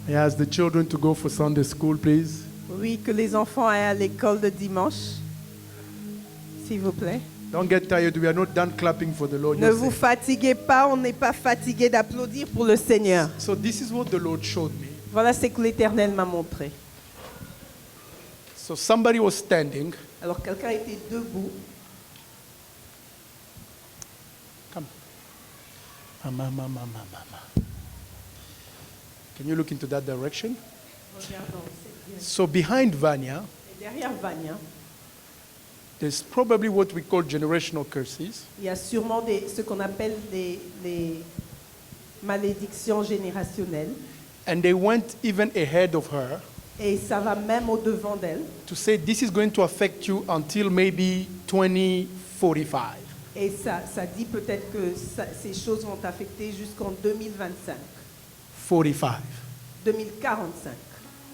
I ask the children to go for Sunday school, please. Oui, que les enfants aillent à l'école de dimanche, s'il vous plaît. Don't get tired. We are not done clapping for the Lord. Ne You're vous saying. fatiguez pas, on n'est pas fatigué d'applaudir pour le Seigneur. So this is what the Lord showed me. Voilà ce que l'Éternel m'a montré. So somebody was standing. Alors quelqu'un était debout. Come. Mama. Can you look into that direction? Regardons, c'est bien. So behind Vanya, Et derrière Vania, there's probably what we call generational curses. il y a sûrement ce qu'on appelle les malédictions générationnelles. And they went even ahead of her Et ça va même au-devant d'elle. to say this is going to affect you until maybe 2045. Et ça dit peut-être que ces choses vont t'affecter jusqu'en 2025, 45. 2045.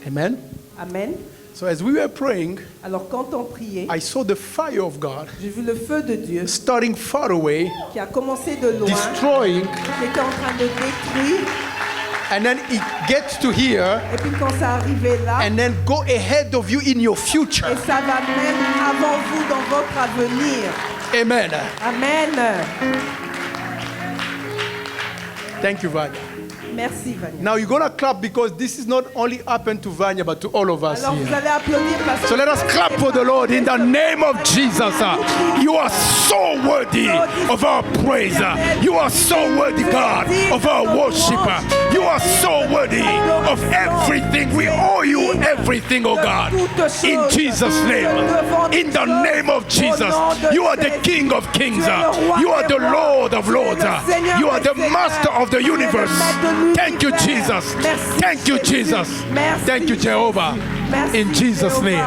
Amen? Amen. So as we were praying, Alors quand on priait, I saw the fire of God j'ai vu le feu de Dieu starting far away, qui a commencé de loin, destroying, qui était en train de détruire. and then it gets to here, Et puis quand ça arrivait là, and then go ahead of you in your future. et ça va même avant vous dans votre avenir. Amen. Amen. Thank you, Vanya. Merci Vania. Now you're going to clap because this is not only happened to Vanya, but to all of us Alors vous here. allez applaudir parce que So let us clap for the Lord in the name of Jesus. You are so worthy of our praise. You are so worthy, God, of our worship. You are so worthy of everything. We owe you everything, oh God. In Jesus' name. In the name of Jesus. You are the King of Kings. You are the Lord of Lords. You are the Master of the universe. Thank you, Jesus. Thank you, Jesus. Thank you, Jehovah. In Jesus' name.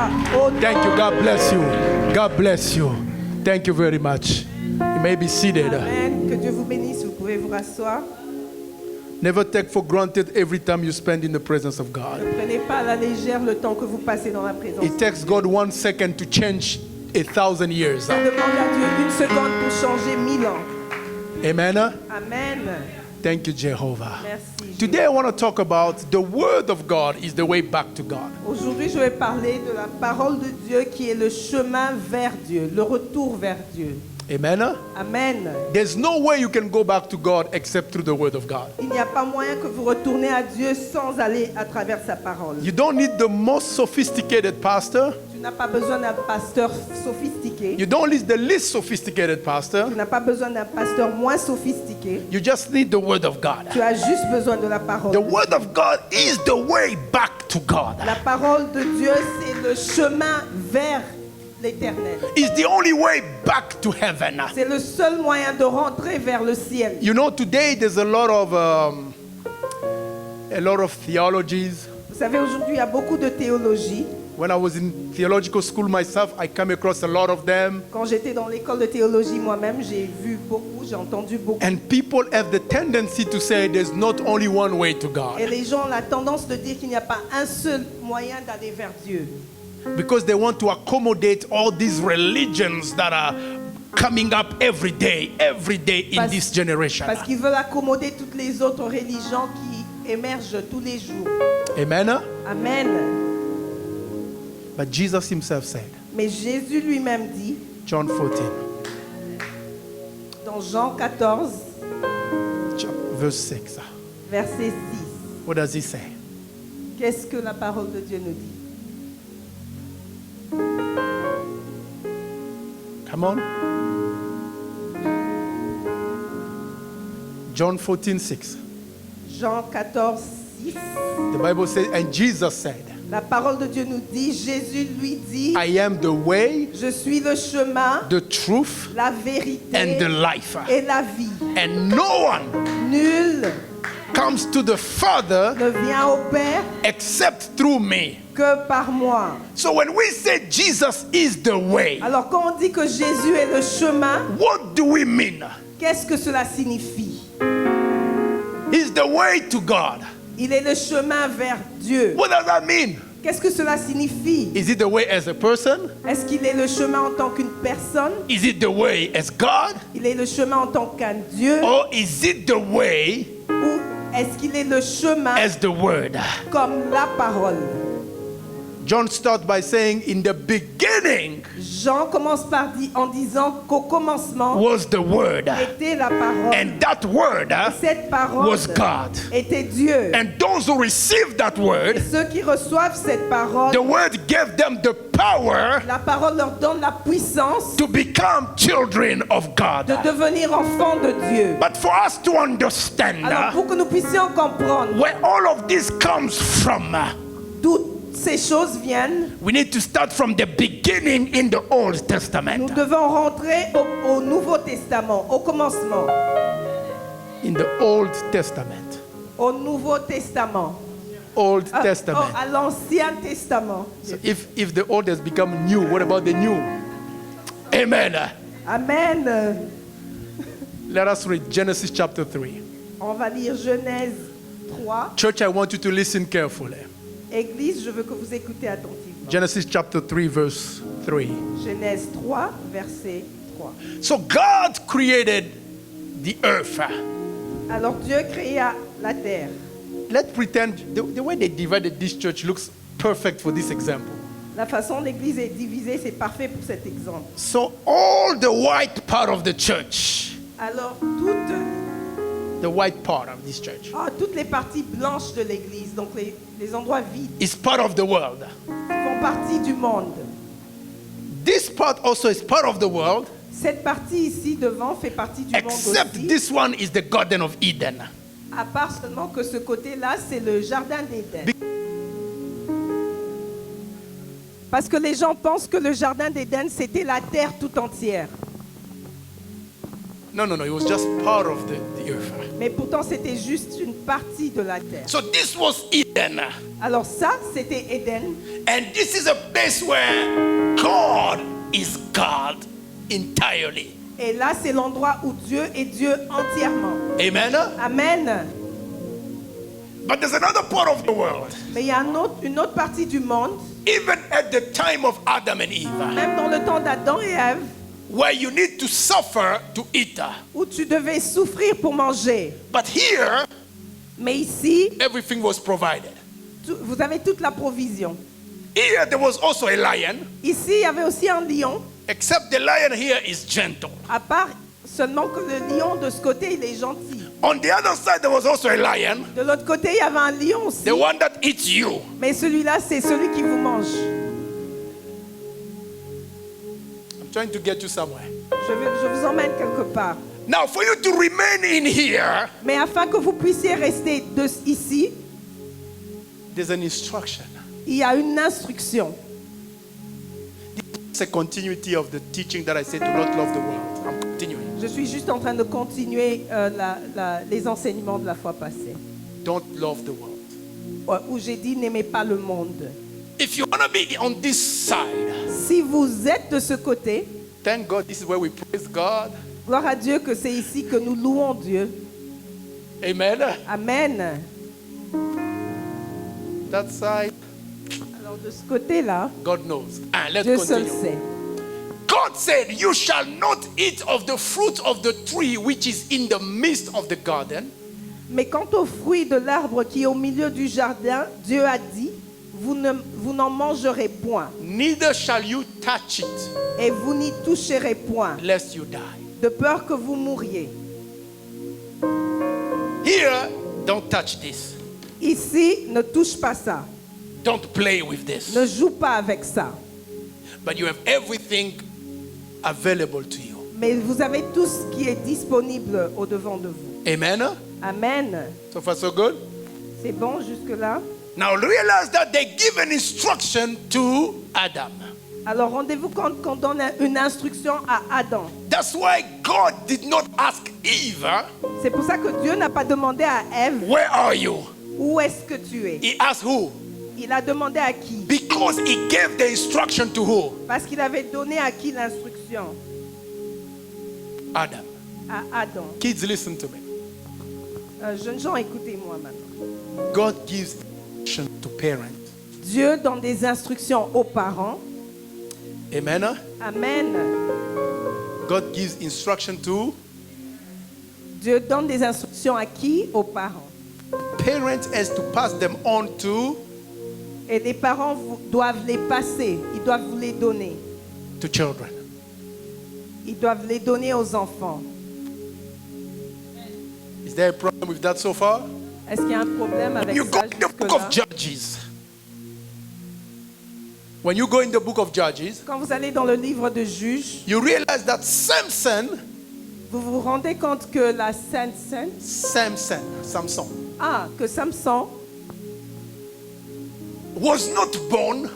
Thank you. God bless you. God bless you. Thank you very much. You may be seated. Amen. Que Dieu vous bénisse. Vous pouvez vous rasseoir. Never take for granted every time you spend in the presence of God. Ne prenez pas à la légère le temps que vous passez dans la présence. It takes God 1 second to change 1,000 years. Demande à Dieu une seconde pour changer 1000 ans. Amen. Amen. Thank you, Jehovah. Merci. Today I want to talk about the Word of God is the way back to God. Aujourd'hui, je vais parler de la parole de Dieu qui est le chemin vers Dieu, le retour vers Dieu. Amen. Amen. There's no way you can go back to God except through the Word of God. Il n'y a pas moyen que vous retournez à Dieu sans aller à travers sa parole. You don't need the most sophisticated pastor. Tu n'as pas besoin d'un pasteur sophistiqué. You don't need the least sophisticated pastor. Tu n'as pas besoin d'un pasteur moins sophistiqué. You just need the Word of God. Tu as juste besoin de la parole. The Word of God is the way back to God. La parole de Dieu, c'est le chemin vers l'Éternel. It's the only way back to heaven. C'est le seul moyen de rentrer vers le ciel. You know, today there's a lot of theologies. Vous savez, aujourd'hui, il y a beaucoup de théologie. When I was in theological school myself, I came across a lot of them. Quand j'étais dans l'école de théologie moi-même, j'ai vu beaucoup, j'ai entendu beaucoup. And people have the tendency to say there's not only one way to Et God. les gens ont la tendance de dire qu'il n'y a pas un seul moyen d'aller vers Dieu. Because they want to accommodate all these religions that are coming up every day in this generation. Parce qu'ils veulent accommoder toutes les autres religions qui émergent tous les jours. Amen. Amen. But Jesus himself said, Mais Jésus lui-même dit, John 14, dans Jean 14, verse 6. verset 6, What does he say? qu'est-ce que la parole de Dieu nous dit? Come on. John 14, 6. Jean 14, 6. The Bible says, and Jesus said, La parole de Dieu nous dit, Jésus lui dit, I am the way, je suis le chemin, the truth, la vérité and the life. et la vie. And no one Nul comes to the Father ne vient au Père except through me. que par moi. So when we say Jesus is the way, Alors quand on dit que Jésus est le chemin, what do we mean? qu'est-ce que cela signifie? He's the way to God. Il est le chemin vers Dieu. What does that mean? Qu'est-ce que cela signifie? Is it the way as a person? Est-ce qu'il est le chemin en tant qu'une personne? Is it the way as God? Il est le chemin en tant qu'un Dieu? Or is it the way Ou Est-ce qu'il est le chemin as the word. comme la parole? John starts by saying, in the beginning Jean commence en disant qu'au commencement was the word. était la parole. And that word Et cette parole was God. était Dieu. And those who received that word, Et ceux qui reçoivent cette parole, the word gave them the power la parole leur donne la puissance to become children of God. de devenir enfants de Dieu. But for us to understand Alors pour que nous puissions comprendre where all of this comes from, d'où ces choses viennent, we need to start from the beginning in the Old nous Testament. devons rentrer au Nouveau Testament, au commencement, In the Old Testament. au Nouveau Testament, Old Testament. à l'Ancien Testament. So if the old has become new, what about the new? Amen. Amen. Let us read Genesis chapter 3. On va lire Genèse 3. Church, I want you to listen carefully. Église, je veux que vous écoutez attentivement. Genesis chapter 3, verse 3. Genèse 3, verset 3. So God created the earth. Alors Dieu créa la terre. Let's pretend the way they divided this church looks perfect for this example. La façon dont l'Église est divisée, c'est parfait pour cet exemple. So all the white part of the church, Alors, the white part of this church, toutes les parties blanches de l'Église, donc les endroits vides, is part of the world. font partie du monde. This part also is part of the world, Cette partie ici devant fait partie du monde except aussi. this one is the Garden of Eden. À part seulement que ce côté-là, c'est le jardin d'Éden. Parce que les gens pensent que le jardin d'Éden, c'était la terre tout entière. No, it was just part of the earth. Mais pourtant, c'était juste une partie de la terre. So this was Eden. Alors ça, c'était Éden. And this is a place where God is God entirely. Et là, c'est l'endroit où Dieu est Dieu entièrement. Amen. Amen. But there's another part of the world. Mais il y a une autre partie du monde, Even at the time of Adam and Eve, même dans le temps d'Adam et Ève, where you need to suffer to eat. où tu devais souffrir pour manger. But here, Mais ici, everything was provided. vous avez toute la provision. Here, there was also a lion, Ici, il y avait aussi un lion, except the lion here is gentle. à part seulement que le lion de ce côté, il est gentil. On the other side, there was also a lion, De l'autre côté, il y avait un lion aussi. the one that eats you. Mais celui-là, c'est celui qui vous mange. I'm trying to get you somewhere. Je vous emmène quelque part. Now, for you to remain in here, Mais afin que vous puissiez rester ici, there's an instruction. il y a une instruction. It's a continuity of the teaching that I said, do not love the world. I'm continuing. Je suis juste en train de continuer les enseignements de la fois passée, Don't love the world. où j'ai dit n'aimez pas le monde. If you want to be on this side, Si vous êtes de ce côté, thank God this is where we praise God. gloire à Dieu que c'est ici que nous louons Dieu. Amen. Amen. That side, Alors de ce côté-là, God knows. And let's Dieu seul continue. sait. God said, you shall not eat of the fruit of the tree which is in the midst of the garden. Mais quant au fruit de l'arbre qui est au milieu du jardin, Dieu a dit, vous n'en mangerez point, Neither shall you touch it, et vous n'y toucherez point, lest you die. de peur que vous mouriez. Here, don't touch this. Ici, ne touche pas ça. Don't play with this. Ne joue pas avec ça. But you have everything available to you. Mais vous avez tout ce qui est disponible au-devant de vous. Amen. Amen. So far, so good. C'est bon jusque-là? Now realize that they give an instruction to Adam. Alors rendez-vous compte qu'on donne une instruction à Adam. That's why God did not ask Eve, C'est pour ça que Dieu n'a pas demandé à Ève, where are you? où est-ce que tu es? He asked who? Il a demandé à qui? Because he gave the instruction to who? Parce qu'il avait donné à qui l'instruction? Adam. À Adam. Kids, listen to me. Jeunes gens, écoutez-moi maintenant. God gives instruction to parents. Dieu donne des instructions aux parents. Amen. Amen. God gives instruction to Dieu donne des instructions à qui? Aux parents. parent has to pass them on Et les parents doivent les passer. Ils doivent vous les donner. to children. Ils doivent les donner aux enfants. Is there a problem with that so far? Est-ce qu'il y a un problème avec You go ça in the book jusque-là? of Judges. When you go in the book of Judges, Quand vous allez dans le livre de Juges, you realize that Samson, vous vous rendez compte que la Samson, que Samson was not born,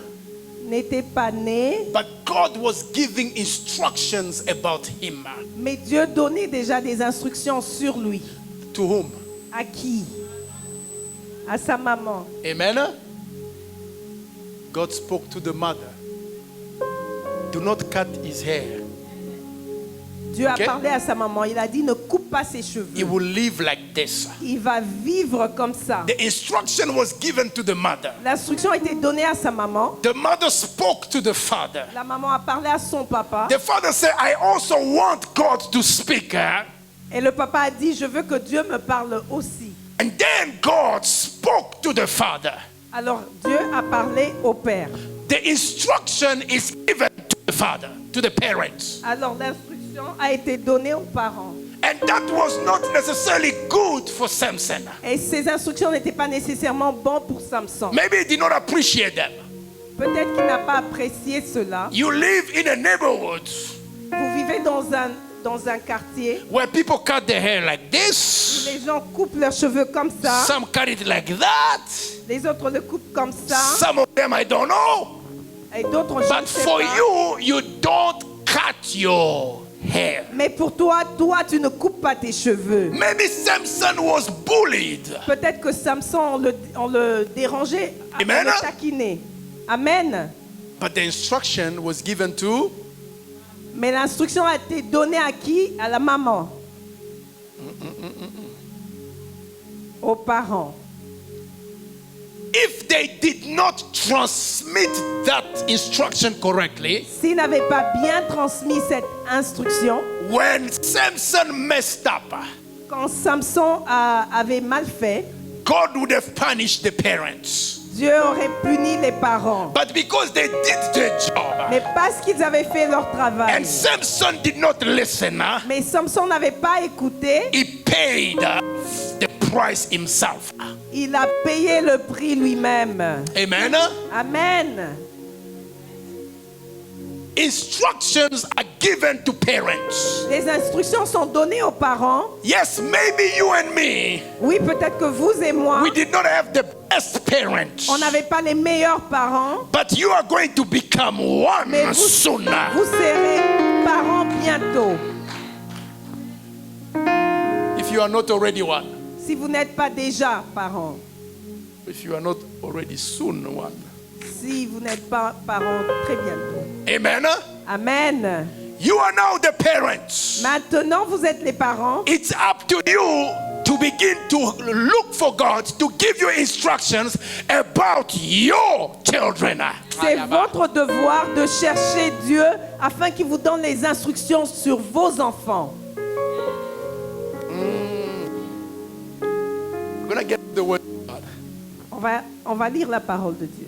n'était pas né, but God was giving instructions about him. mais Dieu donnait déjà des instructions sur lui. To whom? À qui? À sa maman. Amen. God spoke to the mother. Do not cut his hair. Dieu a Ok. parlé à sa maman. Il a dit ne coupe pas ses He cheveux. will live like this. Il va vivre comme ça. The instruction was given to the mother. L'instruction a été donnée à sa maman. The mother spoke to the father. La maman a parlé à son papa. The father said, I also want God to speak. Et le papa a dit je veux que Dieu me parle aussi. And then God spoke to the father. Alors Dieu a parlé au père. The instruction is given to the father, to the parents. Alors l'instruction a été donnée aux parents. And that was not necessarily good for Samson. Et ces instructions n'étaient pas nécessairement bonnes pour Samson. Maybe he did not appreciate them. Peut-être qu'il n'a pas apprécié cela. You live in a neighborhood Vous vivez dans un quartier where people cut their hair like où this, les gens coupent leurs cheveux comme ça. some cut it like that, Les autres le coupent comme ça. some of them I don't know. Et d'autres, je ne But sais for pas. you don't cut your hair. Mais pour toi, tu ne coupes pas tes cheveux. Maybe Samson was bullied. Peut-être que Samson, on le dérangeait, on Amen. le taquinait. Amen. But the instruction was given to Mais l'instruction a été donnée à qui? À la maman. Aux parents. if they did not transmit that instruction correctly, S'ils n'avaient pas bien transmis cette instruction, when Samson messed up, quand Samson avait mal fait, God would have punished the parents. Dieu aurait puni les parents. But because they did their job, Mais parce qu'ils avaient fait leur travail. and Samson did not listen, Mais Samson n'avait pas écouté. he paid the price himself. Il a payé le prix lui-même. Amen. Amen. Instructions are given to parents. Les instructions sont données aux parents. Yes, maybe you and me, Oui, peut-être que vous et moi, we did not have the best parents. on n'avait pas les meilleurs parents. But you are going to become one Mais vous sooner. serez parents bientôt. If you are not already one. Si vous n'êtes pas déjà parents. If you are not already soon one. Si vous n'êtes pas parents très bientôt. Amen. Amen. You are now the parents. Maintenant, vous êtes les parents. It's up to you to begin to look for God to give you instructions about your children. C'est votre devoir de chercher Dieu afin qu'il vous donne les instructions sur vos enfants. We're going to get the word of God. On va lire la parole de Dieu.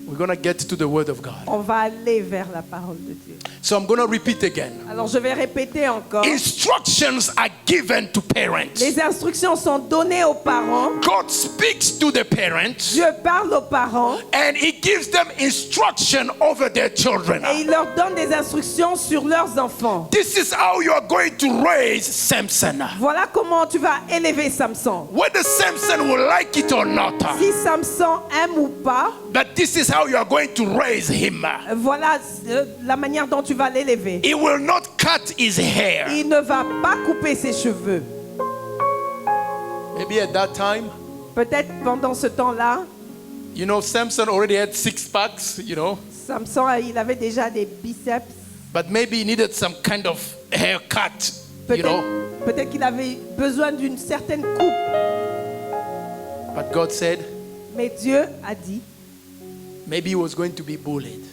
We're going to get to the word of God. On va aller vers la parole de Dieu. So I'm going to repeat again. Alors je vais répéter encore. Instructions are given to parents. Les instructions sont données aux parents. God speaks to the parents Dieu parle aux parents and he gives them instruction over their children. et il leur donne des instructions sur leurs enfants. This is how you are going to raise Samson. Voilà comment tu vas élever Samson. Whether Samson will like it or not, Si Samson aime ou pas, but this is how you are going to raise him. voilà la manière dont tu vas l'élever. He will not cut his hair. Il ne va pas couper ses cheveux. Maybe at that time, Peut-être pendant ce temps-là, you know, Samson already had 6 packs, you know, Samson, il avait déjà des biceps. but maybe he needed some kind of haircut, you know. Peut-être qu'il avait besoin d'une certaine coupe. But God said Mais Dieu a dit, maybe he was going to be bullied.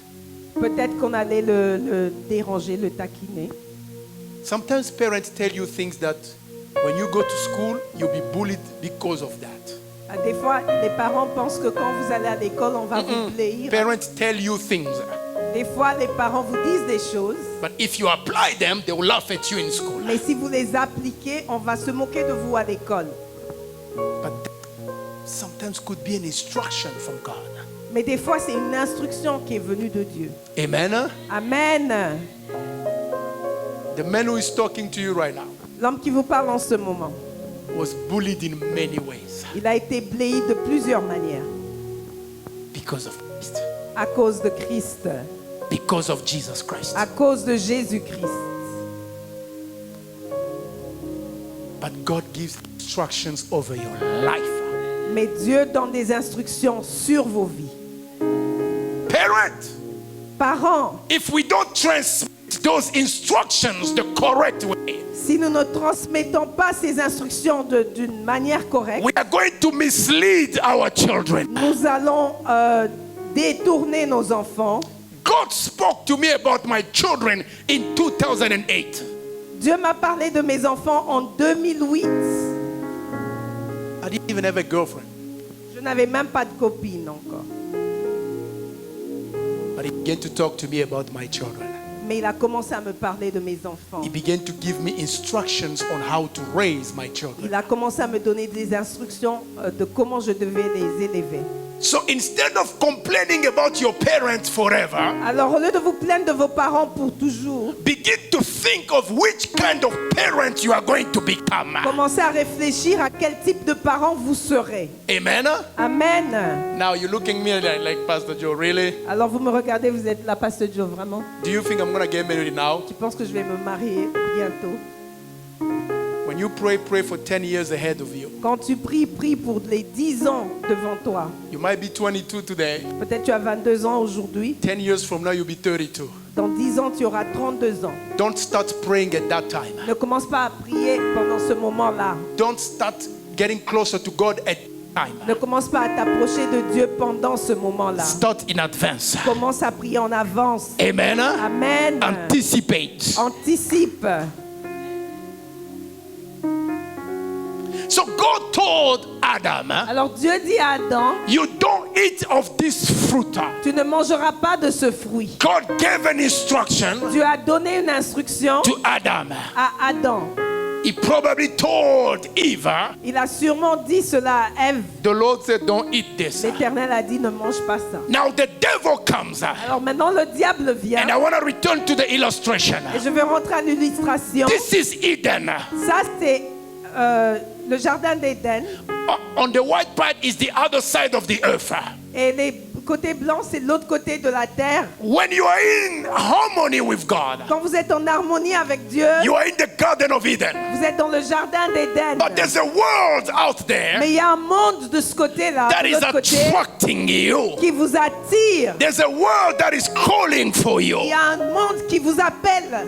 peut-être qu'on allait le déranger, le taquiner. Sometimes parents tell you things that When you go to school, you'll be bullied because of that. Des fois, les parents pensent que quand vous allez à l'école, on va vous plaire. Parents tell you things, Des fois, les parents vous disent des choses, but if you apply them, they will laugh at you in school. mais si vous les appliquez, on va se moquer de vous à l'école. But that sometimes could be an instruction from God. Mais des fois, c'est une instruction qui est venue de Dieu. Amen. Amen. The man who is talking to you right now L'homme qui vous parle en ce moment, was bullied in many ways il a été bléi de plusieurs manières because of Christ, à cause de Christ, because of Jesus Christ. à cause de Jésus-Christ. But God gives instructions over your life. Mais Dieu donne des instructions sur vos vies. Parent, Parents, if we don't transmit those instructions the correct way, si nous ne transmettons pas ces instructions d'une manière correcte, we are going to mislead our children. nous allons détourner nos enfants. God spoke to me about my children in 2008. Dieu m'a parlé de mes enfants en 2008. I didn't even have a girlfriend. Je n'avais même pas de copine encore. But he began to talk to me about my children. Mais il a commencé à me parler de mes enfants. He began to give me instructions on how to raise my children. Il a commencé à me donner des instructions de comment je devais les élever. So instead of complaining about your parents forever, Alors, au lieu de vous plaindre de vos parents pour toujours, begin to think of which kind of parent you are going to become. commencez à réfléchir à quel type de parents vous serez. Amen. Amen. Now you're looking at me like Pastor Joe, really? Alors, vous me regardez, vous êtes la Pasteur Joe, vraiment? Do you think I'm going to get married now? Tu penses que je vais me marier bientôt? When you pray, pray for 10 years ahead of you. Quand tu pries, prie pour les 10 ans devant toi. You might be 22 today. Peut-être tu as 22 ans aujourd'hui. 10 years from now, you'll be 32. Dans 10 ans, tu auras 32 ans. Don't start praying at that time. Ne commence pas à prier pendant ce moment-là. Don't start getting closer to God at time. Ne commence pas à t'approcher de Dieu pendant ce moment-là. Start in advance. Commence à prier en avance. Amen. Amen. Anticipate. Anticipe. So God told Adam, Alors Dieu dit à Adam, you don't eat of this fruit. tu ne mangeras pas de ce fruit. God gave an instruction Dieu a donné une instruction to Adam. à Adam. He probably told Eve, Il a sûrement dit cela à Ève. the Lord said, don't eat this. L'Éternel a dit, ne mange pas ça. Now the devil comes, Alors maintenant, le diable vient. and I want to return to the illustration. Et je vais rentrer à l'illustration. This is Eden. Ça, c'est le jardin d'Éden. On the white part is the other side of the earth. Et les côtés blancs, c'est l'autre côté de la terre. When you are in harmony with God, Quand vous êtes en harmonie avec Dieu, you are in the Garden of Eden. vous êtes dans le jardin d'Éden. But there's a world out there Mais il y a un monde de ce côté-là, that de is l'autre côté, attracting you. qui vous attire. There's a world that is calling for you. Il y a un monde qui vous appelle.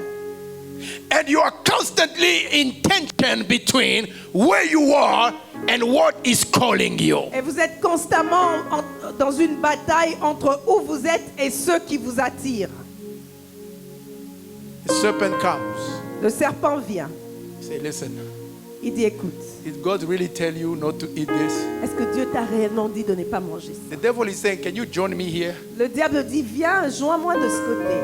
And you are constantly in tension between where you are and what is calling you. Et vous êtes constamment dans une bataille entre où vous êtes et ceux qui vous attirent. The serpent comes. Le serpent vient. Say, listen, Il dit, écoute, did God really tell you not to eat this? est-ce que Dieu t'a réellement dit de ne pas manger ça? The devil is saying, can you join me here? Le diable dit, viens, joins-moi de ce côté.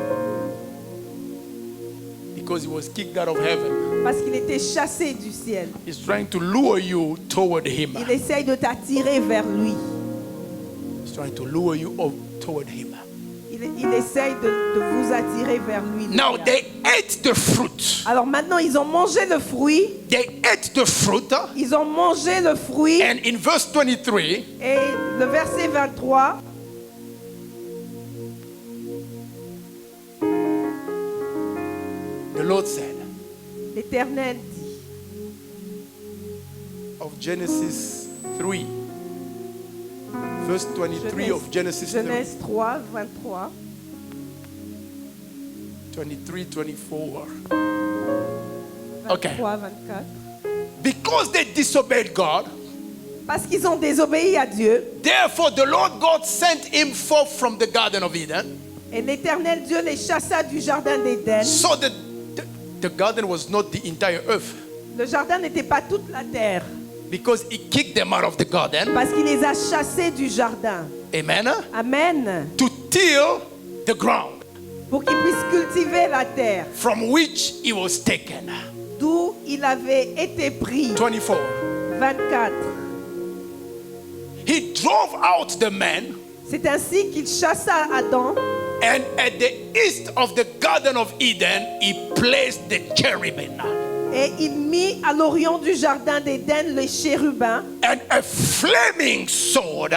Because he was kicked out of heaven. Parce qu'il était chassé du ciel. He's trying to lure you toward him. Il essaye de t'attirer vers lui. He's trying to lure you toward him. Il essaye de vous attirer vers lui. Now they ate the fruit. Alors maintenant, ils ont mangé le fruit. They ate the fruit. Ils ont mangé le fruit. And in verse 23, Et le verset 23, the Lord said, l'Éternel dit, of Genesis 3, verse 23 of Genesis 3, Genèse 3, 23, 23, 24. Okay. 23, 24. Because they disobeyed God, Parce qu'ils ont désobéi à Dieu. therefore the Lord God sent him forth from the Garden of Eden. Et l'Éternel Dieu les chassa du jardin d'Éden. So the garden was not the entire earth. Le jardin n'était pas toute la terre, because he kicked them out of the garden. parce qu'il les a chassés du jardin. Amen. Amen. To till the ground Pour qu'ils puissent cultiver la terre, from which he was taken. d'où il avait été pris. 24. 24. He drove out the men, C'est ainsi qu'il chassa Adam, and at the east of the Garden of Eden, he placed the cherubim. et il mit à l'orient du jardin d'Éden les chérubins And a flaming sword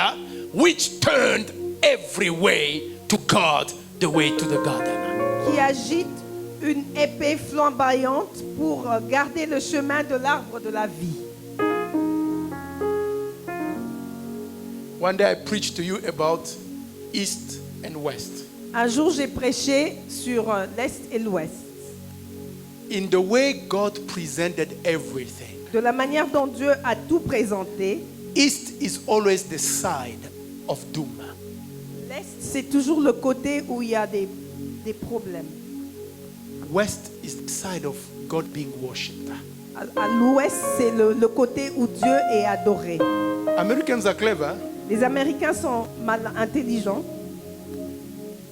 which turned every way to guard the way to the garden. qui agitent une épée flamboyante pour garder le chemin de l'arbre de la vie. One day I preached to you about east and west. Un jour, j'ai prêché sur l'Est et l'Ouest, In the way God presented everything, de la manière dont Dieu a tout présenté. east is always the side of doom. L'Est, c'est toujours le côté où il y a des problèmes. West is the side of God being worshipped. À l'Ouest, c'est le côté où Dieu est adoré. Americans are clever. Les Américains sont mal intelligents.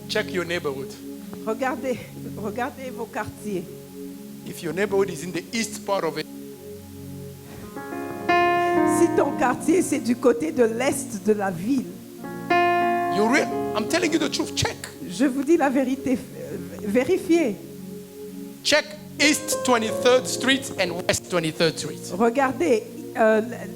Check your neighborhood. Regardez vos quartiers. If your neighborhood is in the east part of it, Si ton quartier, c'est du côté de l'Est de la ville, I'm telling you the truth. Check. je vous dis la vérité, vérifiez. Check East 23rd Street and West 23rd Street. Regardez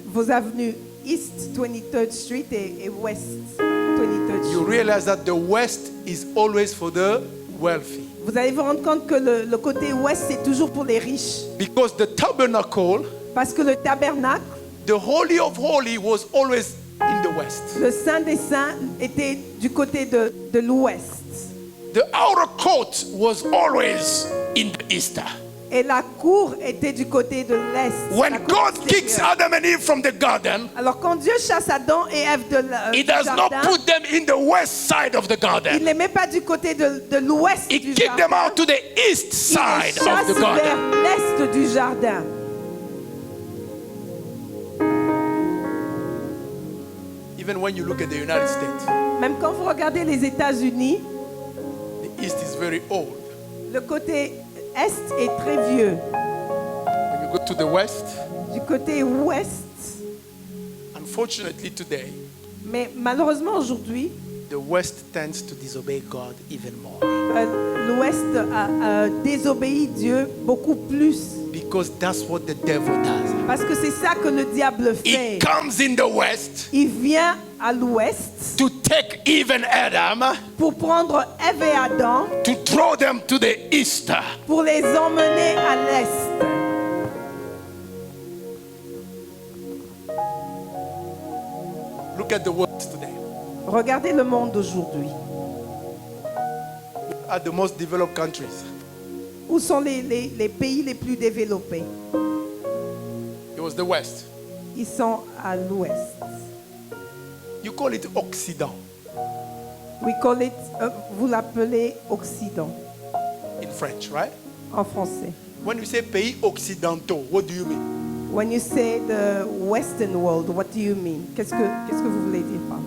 vos avenues East 23rd Street et West 23rd You Street. realize that the West is always for the wealthy. Vous allez vous rendre compte que le côté Ouest, c'est toujours pour les riches. Because the tabernacle, Parce que le tabernacle, the Holy of Holy, was always in the West. le Saint des Saints, était du côté de l'Ouest. The outer court was always in the East. Et la cour était du côté de l'Est. When la cour God kicks extérieure. Adam and Eve from the garden, Alors quand Dieu chasse Adam et Ève He du does not jardin, put them in the west side of the il garden. ne les met pas du côté de l'Ouest He du kicked them jardin. out to the east Il side les of chasse the vers garden. l'Est du jardin. Even when you look at the United States, Même quand vous regardez les États-Unis, the east is very old. le côté Est est très vieux. When you go to the west, Du côté Ouest, unfortunately today, mais malheureusement aujourd'hui, the west tends to disobey God even more. l'Ouest a désobéi Dieu beaucoup plus. Because that's what the devil does. Parce que c'est ça que le diable He fait. comes in the west Il vient à l'Ouest to take Eve and Adam, pour prendre Ève et Adam, to throw them to the east. pour les emmener à l'Est. Look at the world today. Regardez le monde d'aujourd'hui. At the most developed countries, Où sont les pays les plus développés? it was the west. Ils sont à l'Ouest. You call it Occident We call it, vous l'appelez Occident in French, right? en français. When you say pays occidentaux, what do you mean? When you say the Western world, what do you mean? Qu'est-ce que vous voulez dire par là?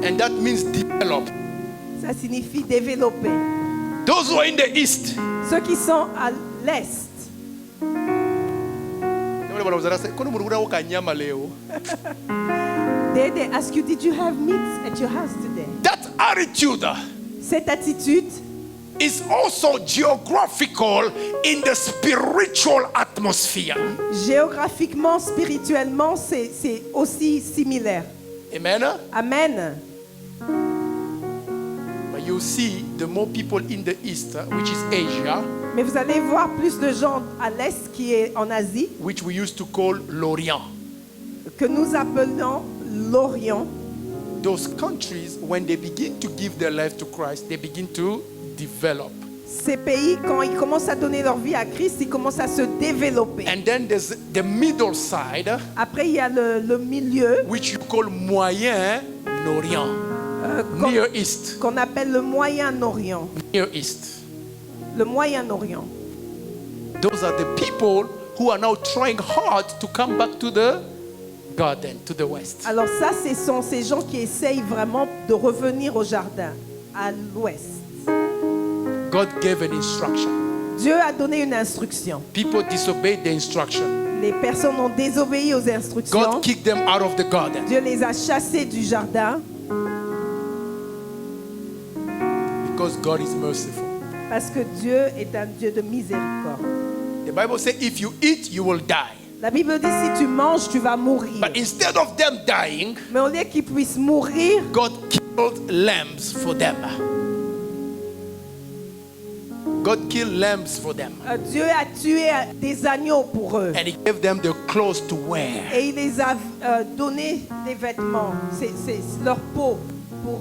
And that means develop. Ça signifie développer. Those who are in the east. Ceux qui sont à l'Est, they ask you, did you have meat at your house today? That attitude Cette attitude is also geographical in the spiritual atmosphere. géographiquement, spirituellement, c'est aussi similaire. Amen. Amen. But you see, the more people in the east, which is Asia, Mais vous allez voir plus de gens à l'Est qui est en Asie, which we used to call l'Orient. que nous appelons l'Orient. Those countries, when they begin to give their life to Christ, they begin to develop. Ces pays, quand ils commencent à donner leur vie à Christ, ils commencent à se développer. And then there's the middle side, Après, il y a le milieu which you call Moyen-Orient, qu'on Near East, qu'on appelle le Moyen-Orient. Near East. le Moyen-Orient. Those are the people who are now trying hard to come back to the garden, to the west. Alors ça, ce sont ces gens qui essayent vraiment de revenir au jardin, à l'ouest. God gave an instruction. Dieu a donné une instruction. People disobeyed the instruction. Les personnes ont désobéi aux instructions. God kicked them out of the garden. Dieu les a chassés du jardin Because God is merciful. parce que Dieu est un Dieu de miséricorde. The Bible says if you eat, you will die. La Bible dit si tu manges, tu vas mourir. But instead of them dying, Mais au lieu qu'ils puissent mourir, God killed lambs for them. God killed lambs for them. Dieu a tué des agneaux pour eux. And He gave them the clothes to wear. Et il les a donné des vêtements, c'est leur peau pour,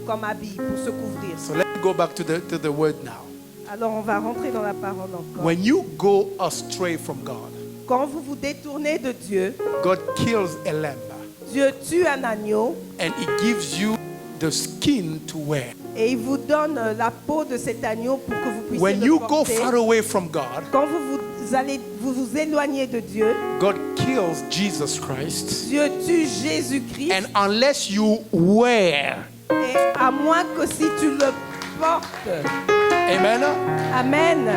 comme habit, pour se couvrir. So let's go back to the word now. Alors on va rentrer dans la parole encore. When you go astray from God, Quand vous vous détournez de Dieu, God kills a lamb Dieu tue un agneau and He gives you the skin to wear. et il vous donne la peau de cet agneau pour que vous puissiez When le you go porter. far away from God, Quand vous éloignez de Dieu, God kills Jesus Christ. Dieu tue Jésus-Christ. And unless you wear, Et à moins que si tu le portes, amen, Amen,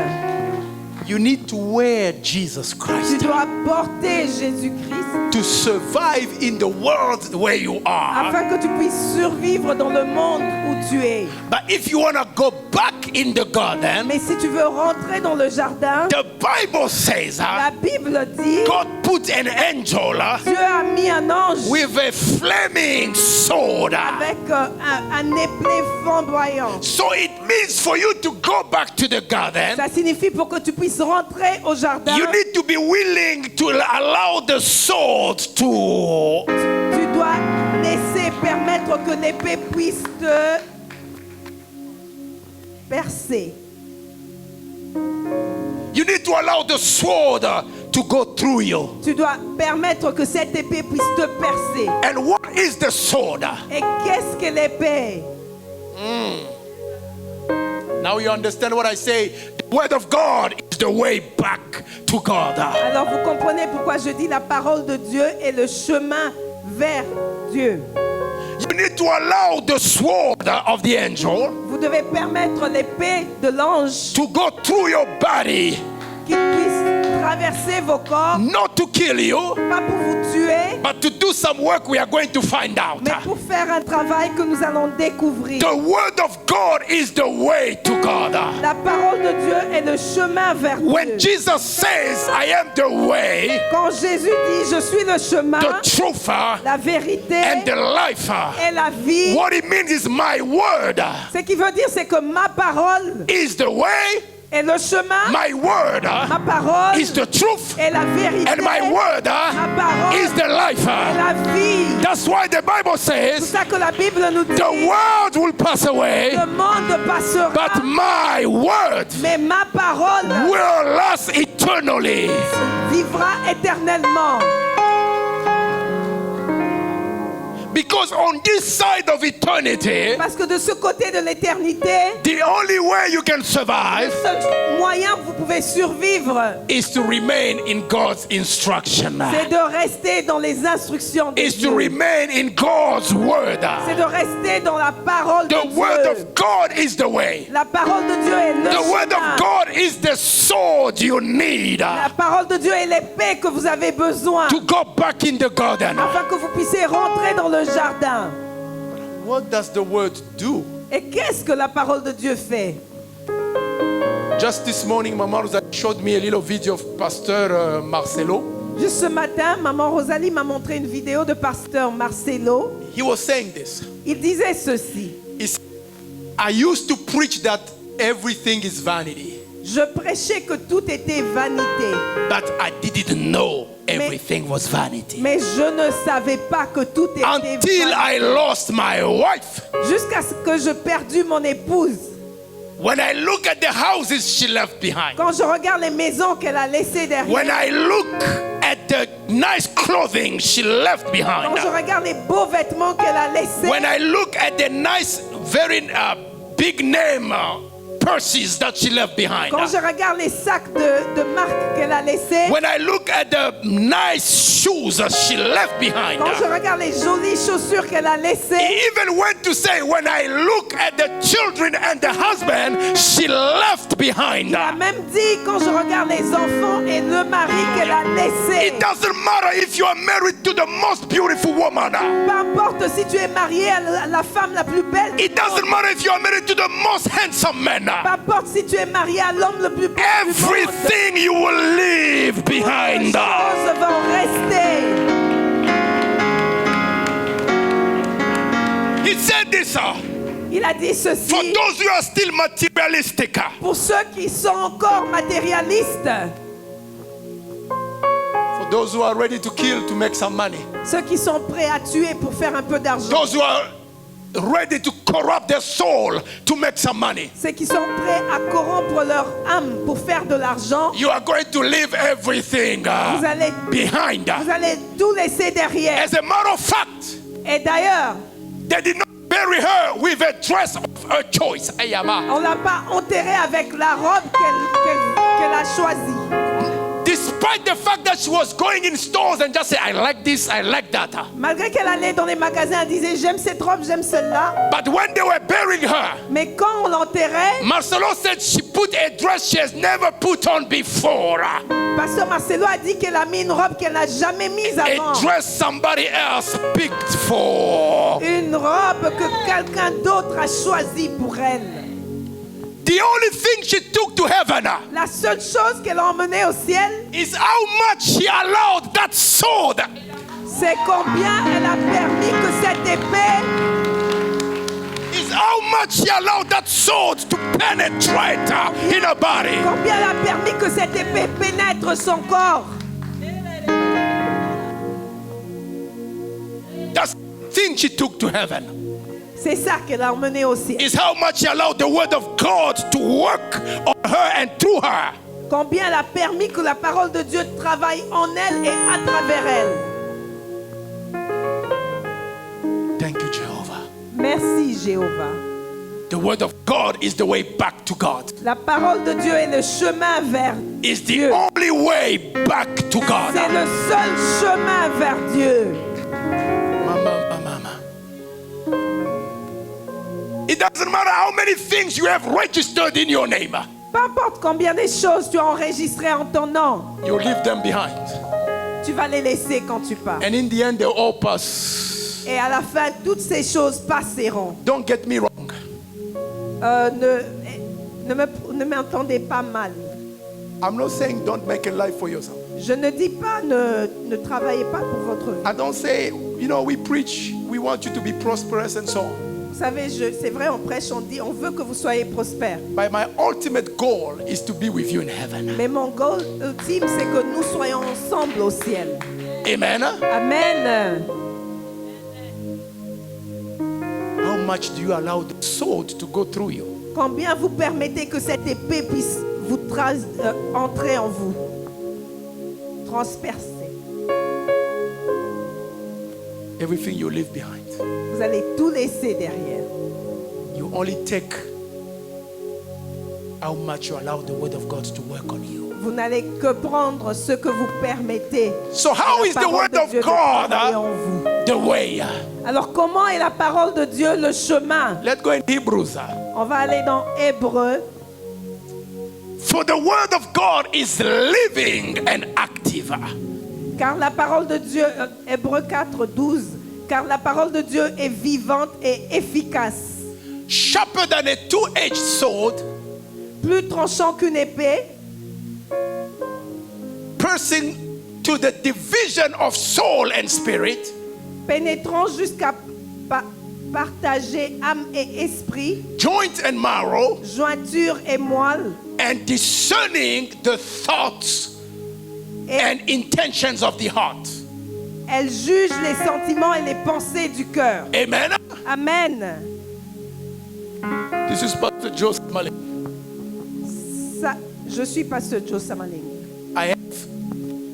you need to wear Jesus tu Christ dois porter Jésus-Christ to survive in the world where you are. afin que tu puisses survivre dans le monde où tu es. But if you want to go back in the garden, Mais si tu veux rentrer dans le jardin, the Bible says la Bible dit, God put an angel Dieu a mis un ange with a flaming sword. avec un épée flamboyant. So it means for you to go back to the garden, Ça signifie pour que tu puisses rentrer au jardin, you need to be willing to allow the sword to tu dois laisser permettre que l'épée puisse te percer. you need to allow the sword to go through you. Tu dois permettre que cette épée puisse te percer. And what is the sword? Et qu'est-ce que l'épée? Now you understand what I say. The word of God is the way back to God. Alors vous comprenez pourquoi je dis la parole de Dieu est le chemin vers Dieu. You need to allow the sword of the angel Vous devez permettre l'épée de l'ange to go through your body, qu'il puisse traverser vos corps, not to kill you, pas pour vous tuer, but to do some work we are going to find out. mais pour faire un travail que nous allons découvrir. The word of God is the way to God. La parole de Dieu est le chemin vers When Dieu. Jesus says, I am the way, Quand Jésus dit je suis le chemin, the truth, la vérité and the life, et la vie, what it means is my word ce qui veut dire c'est que ma parole is the way, est le chemin, my word ma parole is the truth, est la vérité, and my word ma parole is the life. est la vie. That's why the Bible C'est says, ça que la Bible nous dit. the world will pass away, Le monde passera, but my word mais ma parole will last eternally. vivra éternellement. Because on this side of eternity, Parce que de ce côté de l'éternité, the only way you can survive le seul moyen que vous pouvez survivre, is to remain in God's instruction. c'est de rester dans les instructions de Is to Dieu. remain in God's word. C'est de rester dans la parole The de word Dieu. of God is the way. La parole de Dieu est le The word chemin. of God is the sword you need La parole de Dieu est l'épée que vous avez besoin to go back in the garden. afin que vous puissiez rentrer dans le jardin. What does the word do? Et qu'est-ce que la parole de Dieu fait? Just this morning, Mama Rosa showed me a little video of Pastor Marcelo. Juste ce matin, Maman Rosalie m'a montré une vidéo de pasteur Marcelo. He was saying this. Il disait ceci. He said, I used to preach that everything is vanity, Je prêchais que tout était vanité, but I didn't know everything was vanity. mais je ne savais pas que tout était Until I vanité. lost my wife. Jusqu'à ce que je perdus mon épouse. When I look at the houses she left behind. Quand je regarde les maisons qu'elle a laissées When derrière. I look at the nice clothing she left behind. Quand je regarde les beaux vêtements qu'elle a laissés. When I look at the nice, very big name purses that she left behind. Quand je regarde les sacs de marque qu'elle a laissés, When I look at the nice shoes that she left behind. quand je regarde les jolies chaussures qu'elle a laissées, He even went to say, when I look at the children and the husband she left behind. il a même dit quand je regarde les enfants et le mari qu'elle a laissé. It doesn't matter if you are married to the most beautiful woman. Peu importe si tu es marié à la femme la plus belle. It doesn't matter if you are married to the most handsome man. Peu importe si tu es marié à l'homme le plus beau du monde. Everything you will leave behind. Les choses vont rester. He said this. Il a dit For ceci. those who are still materialistic. Pour ceux qui sont encore matérialistes, For those who are ready to kill to make some money. ceux qui sont prêts à tuer pour faire un peu d'argent, Those who are ready to corrupt their soul to make some money. ceux qui sont prêts à corrompre leur âme pour faire de l'argent, You are going to leave everything vous allez tout laisser derrière. As a matter of fact, Et d'ailleurs, they did not bury her with a dress of her choice. Ayama. on l'a pas enterrée avec la robe qu'elle a choisie. Despite the fact that she was going in stores and just say, I like this, I like that. Malgré qu'elle allait dans les magasins, elle disait j'aime cette robe, j'aime celle-là. But when they were burying her, Mais quand on l'enterrait, Marcelo said she put a dress she has never put on before. Pasteur Marcelo a dit qu'elle a mis une robe qu'elle n'a jamais mise avant. A dress somebody else picked for. Une robe que quelqu'un d'autre a choisie pour elle. The only thing she took to heaven La seule chose qu'elle a emmenée au ciel, is how much she allowed that sword. c'est combien elle a permis que cette épée, Is how much she allowed that sword to penetrate in her body. combien elle a permis que cette épée pénètre son corps. That's the thing she took to heaven. C'est ça qu'elle a emmené au ciel. Is how much she allowed the word of God to work on her and through her. Combien elle a permis que la parole de Dieu travaille en elle et à travers elle. Thank you, Jehovah. Merci Jéhovah. The word of God is the way back to God. La parole de Dieu est le chemin vers It's the Dieu. only way back to God. C'est le seul chemin vers Dieu. Mama. It doesn't matter how many things you have registered in your name. Peu importe combien de choses tu as enregistrées en ton nom, You leave them behind. tu vas les laisser quand tu pars. And in the end, they all pass. Et à la fin, toutes ces choses passeront. Don't get me wrong. Ne m'entendez pas mal. I'm not saying don't make a life for yourself. Je ne dis pas ne travaillez pas pour votre vie. I don't say, we preach, we want you to be prosperous and so on. Vous savez, c'est vrai, on prêche, on dit, on veut que vous soyez prospères. But my ultimate goal is to be with you in heaven. Mais mon goal ultime, c'est que nous soyons ensemble au ciel. Amen. Amen. How much do you allow the sword to go through you? Combien vous permettez que cette épée puisse vous entrer en vous, transpercer. Everything you leave behind. Vous allez tout laisser derrière. You only take how much you allow the word of God to work on you. Vous n'allez que prendre ce que vous permettez. So how La is the parole word de of Dieu de God travailler en vous. the way? Alors comment est la parole de Dieu le chemin? Let's go in Hebrews. On va aller dans Hébreux. For the word of God is living and active. Car la parole de Dieu, Hébreux 4, 12, car la parole de Dieu est vivante et efficace, Sharper than a two-edged sword, plus tranchant qu'une épée, piercing to the division of soul and spirit, pénétrant jusqu'à partager âme et esprit, joint and marrow, jointure et moelle, and discerning the thoughts et and intentions of the heart. elle juge les sentiments et les pensées du cœur. Amen. Amen. This is Pastor Joseph Malik. Ça, je suis pasteur Joe Samaling. I have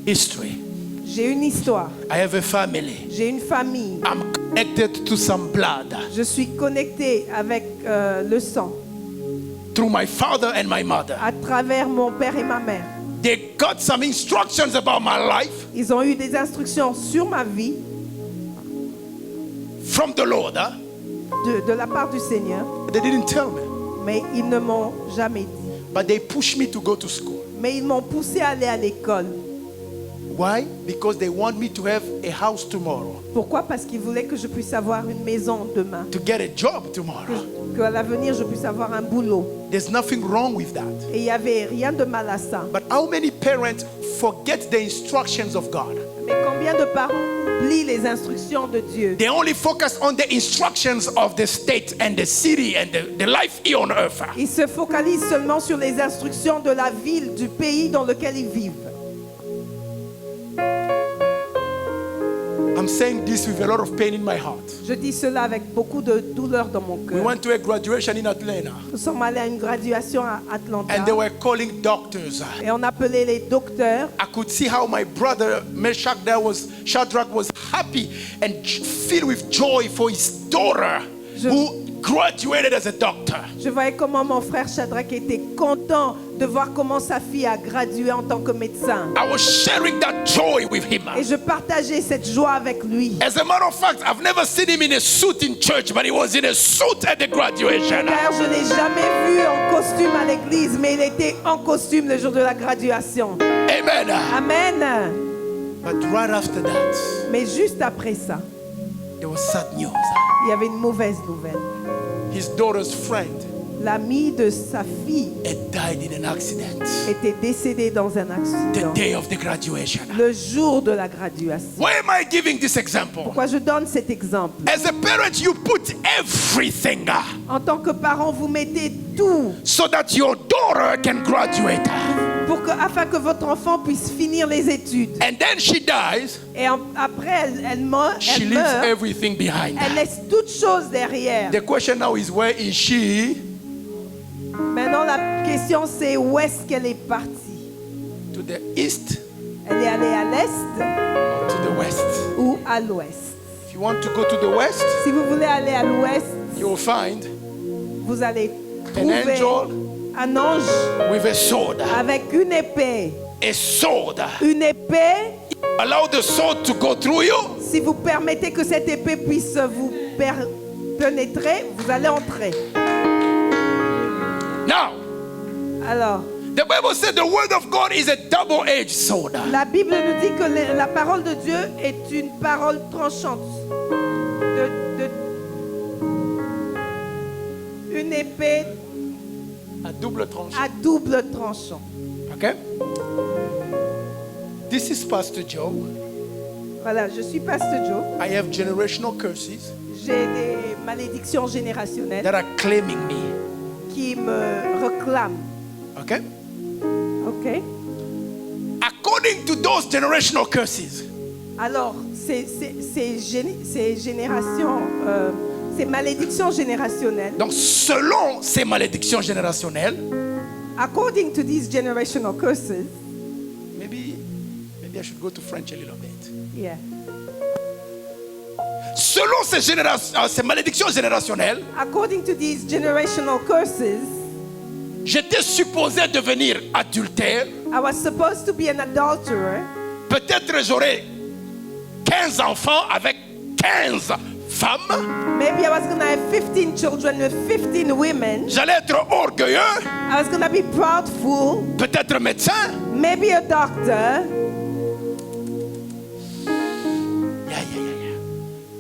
history. J'ai une histoire. I have a family. J'ai une famille. I'm connected to some blood. Je suis connecté avec le sang. through my father and my mother. à travers mon père et ma mère. They got some instructions about my life Ils ont eu des instructions sur ma vie from the Lord. Huh? de la part du Seigneur, They didn't tell me, mais ils ne m'ont jamais dit. but they pushed me to go to school. Mais ils m'ont poussé à aller à l'école. Why? Because they want me to have a house tomorrow, Pourquoi? Parce qu'ils voulaient que je puisse avoir une maison demain. to get a job tomorrow. Qu'à l'avenir, je puisse avoir un boulot. There's nothing wrong with that. Et il n'y avait rien de mal à ça. But how many parents forget the instructions of God? Mais combien de parents oublient les instructions de Dieu? They only focus on the instructions of the state and the city and the life here on earth. Ils se focalisent seulement sur les instructions de la ville, du pays dans lequel ils vivent. I'm saying this with a lot of pain in my heart. Je dis cela avec beaucoup de douleur dans mon We cœur. went to a graduation in Atlanta, Nous sommes allés à une graduation à Atlanta and they were calling doctors. et on appelait les docteurs. I could see how my brother Shadrach was happy and filled with joy for his daughter who graduated as a doctor. Je voyais comment mon frère Shadrach était content de voir comment sa fille a gradué en tant que médecin. I was sharing that joy with him. Et je partageais cette joie avec lui. As a matter of fact, I've never seen him in a suit in church, but he was in a suit at the graduation. D'ailleurs, je ne l'ai jamais vu en costume à l'église, mais il était en costume le jour de la graduation. Amen. Amen. But right after that, Mais juste après ça, there was sad news. il y avait une mauvaise nouvelle. His daughter's friend L'ami de sa fille had died in an accident était décédé dans un the accident day of the graduation. le jour de la graduation. Why am I giving this example? Pourquoi je donne cet exemple? As a parent, you put everything En tant que parent, vous mettez tout so that your daughter can graduate. afin que votre enfant puisse finir les études. And then she dies, Et après, elle meurt, she leaves everything behind. elle laisse toutes choses derrière. The question now is, where is she? Maintenant, la question c'est où est-ce qu'elle est partie? To the east Elle est allée à l'est or to the west? ou à l'ouest? If you want to go to the west, Si vous voulez aller à l'ouest, you will find vous allez an trouver angel un ange with a sword. avec une épée. A sword. Une épée, Allow the sword to go through you. si vous permettez que cette épée puisse vous pénétrer, vous allez entrer. Now, Alors, the Bible said the word of God is a double-edged sword. la Bible nous dit que la parole de Dieu est une parole tranchante. Une épée A double tranchant. à double tranchant. Okay? This is Pastor Joe. Voilà, je suis Pasteur Joe. I have generational curses J'ai des malédictions générationnelles that are claiming me. qui me réclament. Okay? Ok? According to those generational curses, Alors, ces générations, ces malédictions générationnelles, donc selon ces malédictions générationnelles, according to these generational curses, maybe I should go to French a little bit. yeah. Selon ces malédictions générationnelles, According to these generational curses, j'étais supposé devenir adultère. I was supposed to be an adulterer. Peut-être j'aurais 15 enfants avec 15 femmes. Maybe I was going to have 15 children with 15 women. J'allais être orgueilleux, I was going to be proudful. peut-être médecin. Maybe a doctor.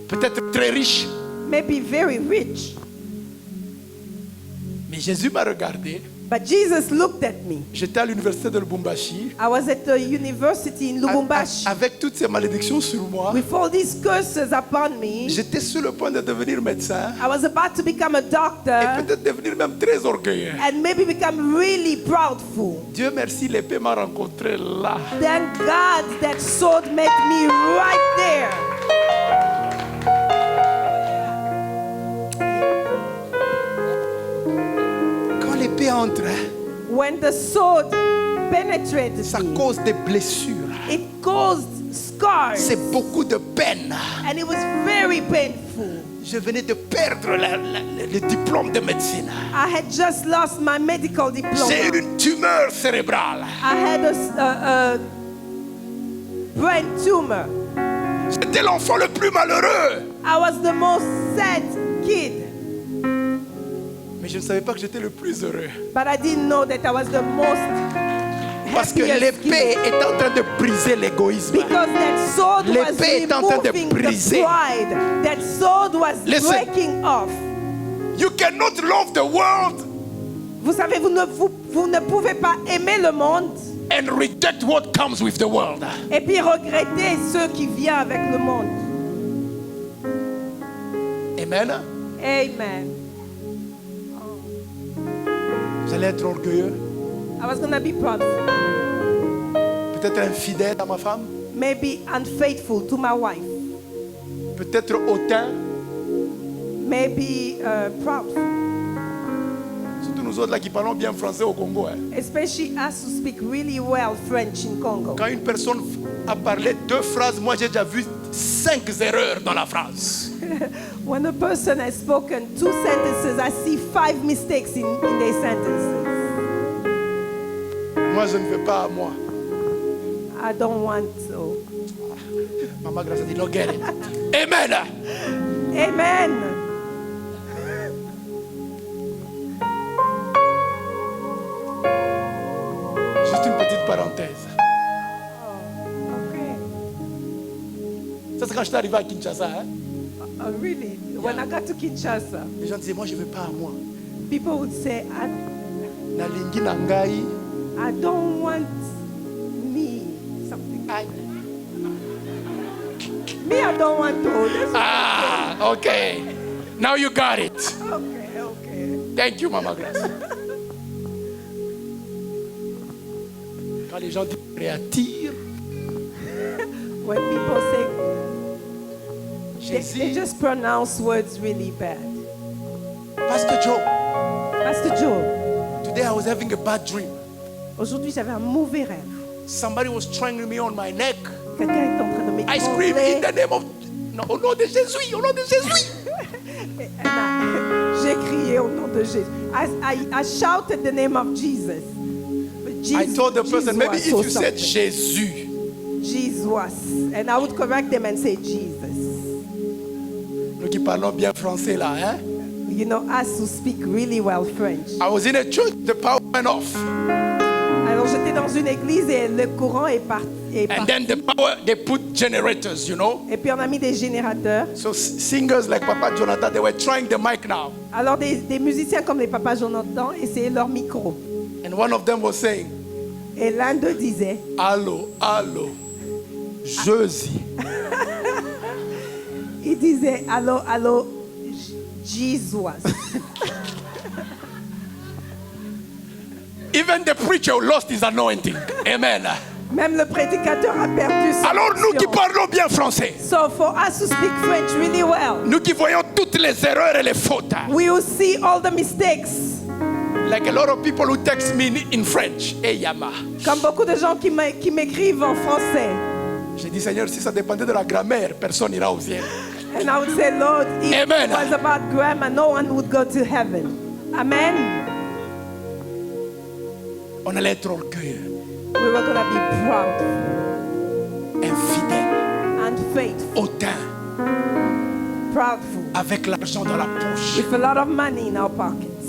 Peut-être très riche. Maybe very rich. Mais Jésus m'a regardé. But Jesus looked at me. J'étais à l'université de Lubumbashi. I was at the university in Lubumbashi. Avec toutes ces malédictions sur moi, With all these curses upon me, j'étais sur le point de devenir médecin. I was about to become a Et doctor peut-être devenir même très orgueilleux. and maybe become really proudful. Dieu merci, l'épée m'a rencontré là. Thank God that sword met me right there. Quand l'épée entre, When the sword penetrated ça me, cause des blessures. it caused scars C'est beaucoup de peine. and it was very painful. Je venais de perdre le diplôme de médecine. I had just lost my medical diploma. J'ai une tumeur cérébrale. I had a brain tumor. J'étais l'enfant le plus malheureux. I was the most sad kid, Mais je ne savais pas que j'étais le plus heureux. but I didn't know that I was the most Parce que happiest l'épée kid. est en train de briser l'égoïsme. Because that sword was L'épée est en train de removing the briser. pride. That sword was Listen. breaking off. You cannot love the world Vous savez, vous ne pouvez pas aimer le monde and reject what comes with the world. et puis regretter ceux qui viennent avec le monde. Amen. Amen. Vous allez être orgueilleux, I was going to be proud. peut-être infidèle à ma femme, Maybe unfaithful to my wife. peut-être hautain. Maybe proud. Surtout nous autres là qui parlons bien français au Congo. Hein. Especially us who speak really well French in Congo. Quand une personne a parlé 2 phrases, moi j'ai déjà vu 5 erreurs dans la phrase. When a person has spoken 2 sentences, I see 5 mistakes in their sentences. Moi je ne veux pas à moi. I don't want to. Maman Grâce a dit, no get it. Amen. Amen. Juste une petite parenthèse. Okay. Ça c'est quand j'étais arrivé à Kinshasa. Hein. Really? When I got to Kinshasa, Les gens disaient, moi je ne veux pas à moi. people would say, Nalingi nangai. I don't want me. Something. Me, I don't want to. That's Ah, okay. Now you got it. okay, okay. Thank you, Maman Grace. Quand les gens disent réattire, When people say, they Jésus, just pronounce words really bad. Pastor Joe, Pastor Joe, today I was having a bad dream. aujourd'hui j'avais un mauvais rêve. Somebody was strangling me on my neck. Quelqu'un est en train de I screamed in m'étrangler. the name of... Non, au nom de Jésus, au nom de Jésus. J'ai crié au nom de Jésus. I shouted the name of Jesus. But I told the person, maybe if you said something. Jésus, Jesus, and I would correct them and say Jesus. nous qui parlons bien français là, hein? You know, us who speak really well French. I was in a church, the power went off. Alors j'étais dans une église et le courant est parti. And then the power, they put generators, you know? Et puis on a mis des générateurs. So singers like Papa Jonathan, they were trying the mic now. Alors des musiciens comme les papas Jonathan essayaient leur micro. And one of them was saying, Et l'un d'eux disait, allô, allô, Jésus. il disait, allô, allô, Jesus. Even the preacher lost his anointing. Amen. Même le prédicateur a perdu son Alors nous qui onction. parlons bien français, So for us to speak French really well, nous qui voyons toutes les erreurs et les fautes, we will see all the mistakes. like a lot of people who text me in French, hey Yama. Comme beaucoup de gens qui m'écrivent en français. J'ai dit Seigneur, si ça dépendait de la grammaire, personne n'ira au ciel. And I would say, Lord, if Amen. it was about grammar, no one would go to heaven. Amen. On allait être orgueilleux, We were going to be proud infidèle, and faithful, hautain, proudful, avec l'argent dans la poche. with a lot of money in our pockets.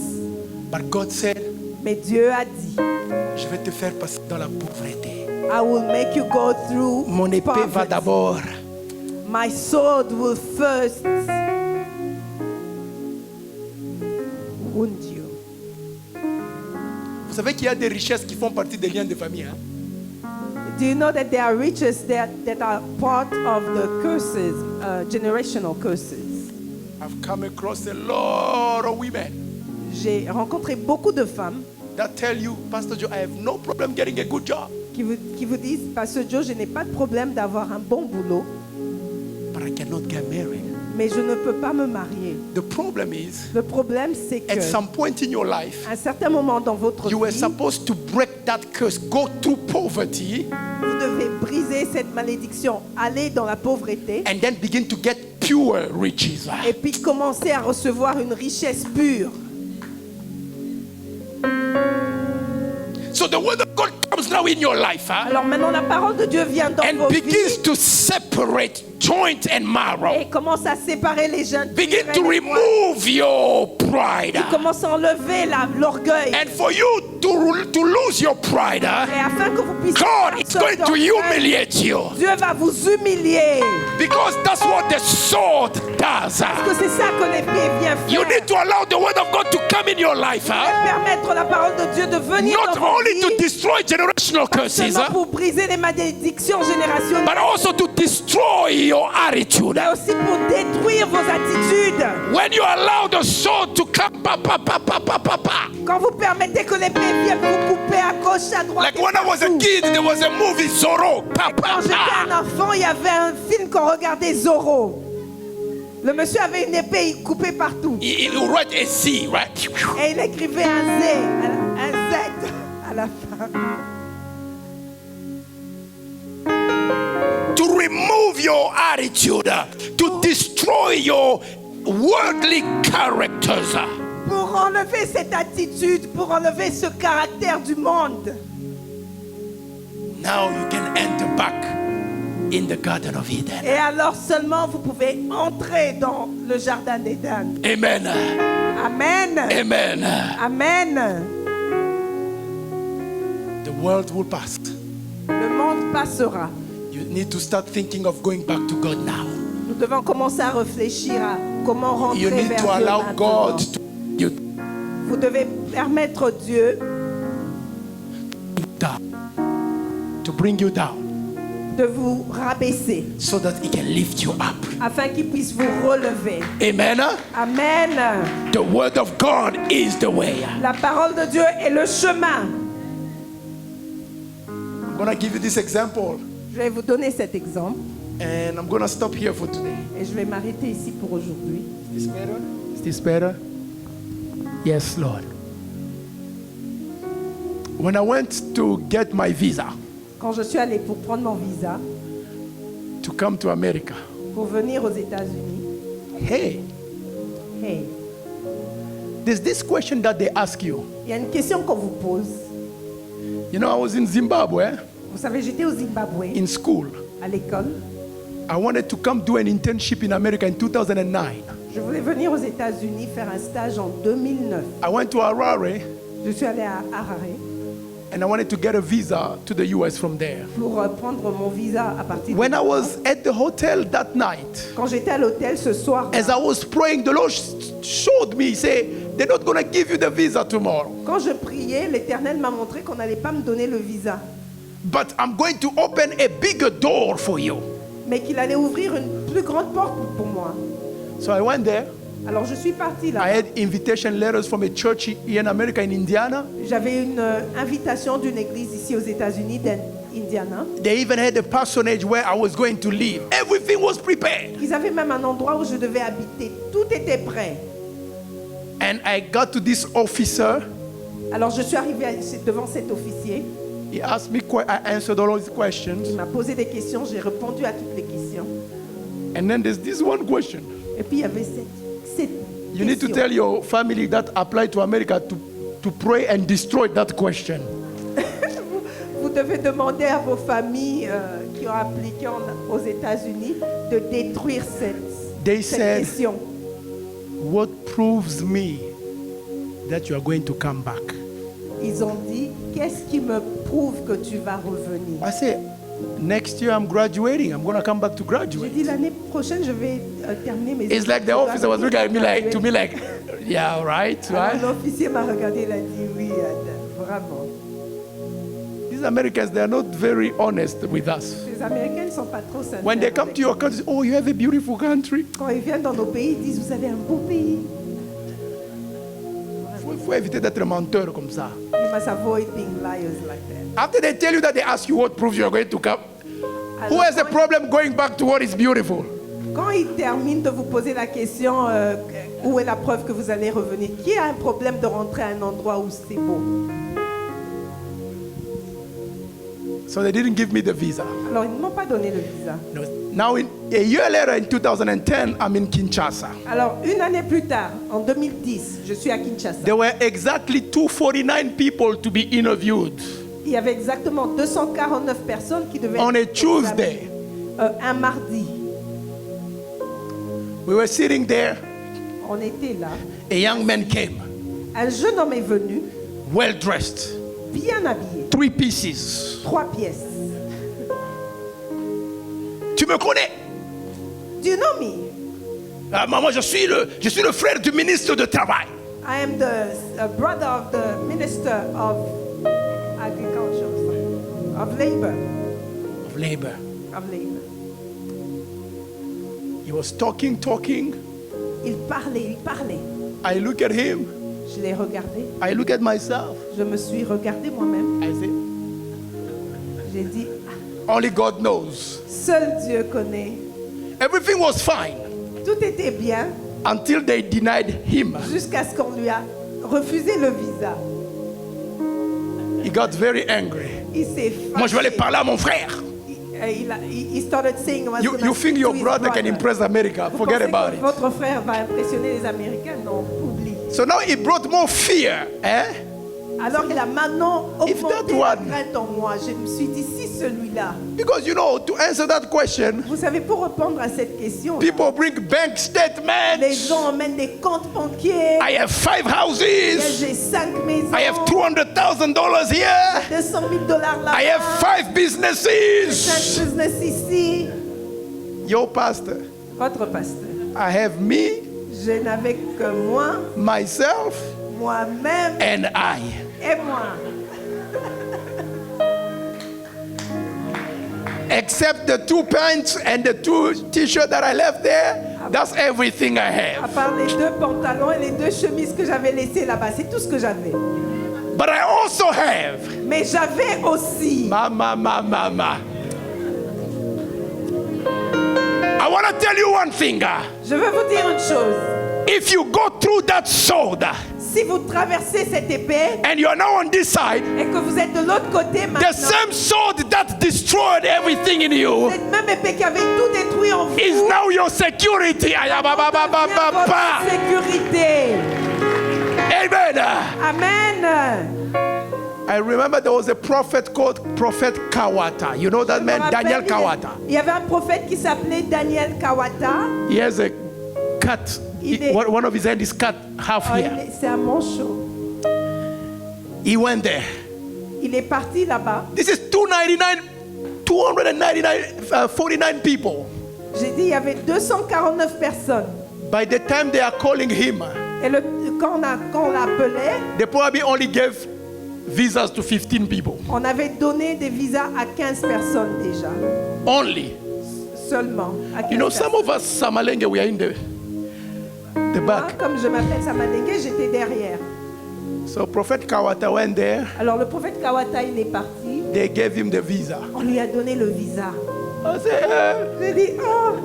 But God said, Mais Dieu a dit, je vais te faire passer dans la pauvreté. I will make you go through Mon épée va poverty. d'abord. My sword will first wound you. Vous savez qu'il y a des richesses qui font partie des liens de famille. Hein? Do you know that there are riches that are part of the curses, generational curses? I've come across a lot of women J'ai rencontré beaucoup de femmes that tell you, Pastor Joe, I have no problem getting a good job, qui vous disent, Pasteur Joe, je n'ai pas de problème d'avoir un bon boulot, but I cannot get married. mais je ne peux pas me marier. The problem is, Le problème, c'est at que some point in your life, à un certain moment dans votre you were vie, supposed to break that curse, go through poverty, vous devez briser cette malédiction, aller dans la pauvreté and then begin to get pure riches. Et puis commencer à recevoir une richesse pure. So the word of God comes now in your life, Alors maintenant la parole de Dieu vient dans and vos vies begins to separate joint and marrow. et commence à séparer les jeunes. Begin to remove your pride. Il commence à enlever l'orgueil. And for you to lose your pride, Et afin que vous puissiez God is going to humiliate you. Dieu va vous humilier. Because that's what the sword does. Parce que c'est ça que l'épée vient faire. You need to allow the word of God to come in your life. Et permettre la parole de Dieu de venir Not dans vos only to vies, destroy generational curses, seulement pour briser les malédictions générationnelles, but also to destroy your attitude. mais aussi pour détruire vos attitudes. When you allow the sword to come, pa, pa, pa, pa, pa, pa, pa. Quand vous permettez que l'épée vienne vous couper à gauche, à droite. Like et when I was a partout. kid, there was a movie Zorro. Pa, pa, Quand j'étais un pa. enfant, il y avait un film qu'on regardait, Zorro. Le monsieur avait une épée coupée partout. He wrote a Z, right? Et il écrivait un Z à la fin. To remove your attitude, to destroy your worldly characters. Pour enlever cette attitude, pour enlever ce caractère du monde. Now you can enter back in the Garden of Eden. Et alors seulement vous pouvez entrer dans le jardin d'Éden. Amen. Amen. Amen. Amen. The world will pass. Le monde passera. You need to start thinking of going back to God now. Nous devons commencer à réfléchir à comment rentrer You need vers to Dieu allow maintenant. God to you Vous devez permettre Dieu down, to bring you down, de vous rabaisser so that He can lift you up. afin qu'il puisse vous relever. Amen. Amen. The word of God is the way. La parole de Dieu est le chemin. I'm gonna give you this example, Je vais vous donner cet exemple and I'm gonna stop here for today. et je vais m'arrêter ici pour aujourd'hui. Is this better? Is this better? Yes, Lord. When I went to get my visa Quand je suis allée pour prendre mon visa to come to America, pour venir aux États-Unis, hey, hey, there's this question that they ask you. il y a une question qu'on vous pose. You know, I was in Zimbabwe Vous savez, j'étais au Zimbabwe in school. à l'école. I wanted to come do an internship in America in 2009. Je voulais venir aux États-Unis faire un stage en 2009. I went to Harare Je suis allée à Harare and I wanted to get a visa to the US from there. pour prendre mon visa à partir When de I was at the hotel that night, Quand j'étais à l'hôtel ce soir, as I was praying, the Lord showed me, say, they're not going to give you the visa tomorrow, quand je priais, l'Éternel m'a montré qu'on n'allait pas me donner le visa, but I'm going to open a bigger door for you. mais qu'il allait ouvrir une plus grande porte pour moi. So I went there. Alors je suis partie là. I had invitation letters from a church here in America, in Indiana. J'avais une invitation d'une église ici aux États-Unis, d'Indiana. They even had a parsonage where I was going to live. Everything was prepared. Ils avaient même un endroit où je devais habiter. Tout était prêt. And I got to this officer. Alors je suis arrivée devant cet officier. He asked me, I answered all his Il questions. m'a posé des questions, j'ai répondu à toutes les questions. And then there's this one question. Et puis il y avait cette You need to question. tell your family that apply to America to pray and destroy that question. Vous devez demander à vos familles qui ont appliqué aux États-Unis de détruire They cette said, question. what proves me that you are going to come back? Ils ont dit, qu'est-ce qui me prouve que tu vas revenir? I said, next year I'm graduating. I'm going to come back to J'ai graduate. dit, l'année prochaine, je vais terminer mes It's like the Je vais officer was looking at me like, to me graduer. like, yeah, right, Alors, right? l'officier m'a regardé, il a dit, oui, vraiment. These Americans, they are not very honest with us. Les Américains ne sont pas trop sincères. When they come avec to your nous. country, oh, you have a beautiful country. Quand ils viennent dans nos pays, ils disent, vous avez un beau pays. Faut éviter d'être menteur comme ça. You must avoid being liars like that. After they tell you that, they ask you what proves you are going to come. Who Alors, has a problem going back to what is beautiful? Quand ils terminent de vous poser la question, où est la preuve que vous allez revenir? Qui a un problème de rentrer à un endroit où c'est beau? So they didn't give me the visa. Alors, ils ne m'ont pas donné le visa. No. Now, a year later, in 2010, I'm in Kinshasa. Alors, une année plus tard, en 2010, je suis à Kinshasa. There were exactly 249 people to be interviewed Il y avait exactement 249 personnes qui devaient on a être Tuesday. examinées. Un mardi. We were sitting there. On était là. A young man came, Un jeune homme est venu, well dressed, bien habillé. 3 pieces. 3 pièces. Tu me connais? Do you know me? Ah, moi, je suis le frère du ministre du Travail. I am the brother of the Minister of Agriculture, of Labor. Of labor. Of Labor. He was talking. Il parlait. I look at him. Je l'ai regardé. I look at myself. Je me suis regardé moi-même. I say, J'ai dit, only God knows. seul Dieu connaît. Everything was fine Tout était bien until they denied him. jusqu'à ce qu'on lui a refusé le visa. He got very angry. Il s'est fâché. Moi, je vais aller parler à mon frère. He started saying, was You gonna think speak your to his brother can impress America? Vous Forget pensez about que it. votre frère va impressionner les Américains? Non, oublie. So now it brought more fear. Alors il a maintenant If that augmenté la one- crainte en moi. Je me suis dit, si celui-là, Because to answer that question, vous savez, pour répondre à cette question, people bring bank les statements. gens emmènent des comptes banquiers. I have 5 houses. J'ai 5 maisons, I have $200,000 here. 200 000 dollars là. I have 5 5 businesses. business ici. Your pastor, Votre pasteur, I have me, je n'avais que moi, myself, moi-même and I. et moi. Except the 2 pants and the 2 t-shirts that I left there, that's everything I À have. part les 2 pantalons et les 2 chemises que j'avais laissées là-bas, c'est tout ce que j'avais. But I also have, Mais j'avais aussi. ma. I want to tell you one thing. Je veux vous dire une chose. If you go through that sword Si vous traversez cette épée and you are now on this side, et que vous êtes de l'autre côté the maintenant, same sword that destroyed everything in you cette même épée qui avait tout détruit en vous is now your security. devient votre sécurité. Amen. Amen. I remember there was a prophet called Prophet Kawata. You know that Je me man, rappelle, Daniel Kawata. Il y avait un prophète qui s'appelait Daniel Kawata. He has a cut. One of his hands is cut half Oh, here. c'est un manchot. He went there. Il est parti là-bas. This is 49 people. J'ai dit il y avait 249 personnes. By the time they are calling him, Et quand on l'appelait, they probably only gave visas to 15 people. on avait donné des visas à 15 personnes déjà. Only. Seulement. À 15 You know, some personnes. of us, Samalenge, we are in the Moi, back. comme je m'appelle Samanenge, j'étais derrière. So Prophet Kawata went there. Alors le prophète Kawata, il est parti. They gave him the visa. On lui a donné le visa. I said, J'ai dit, oh,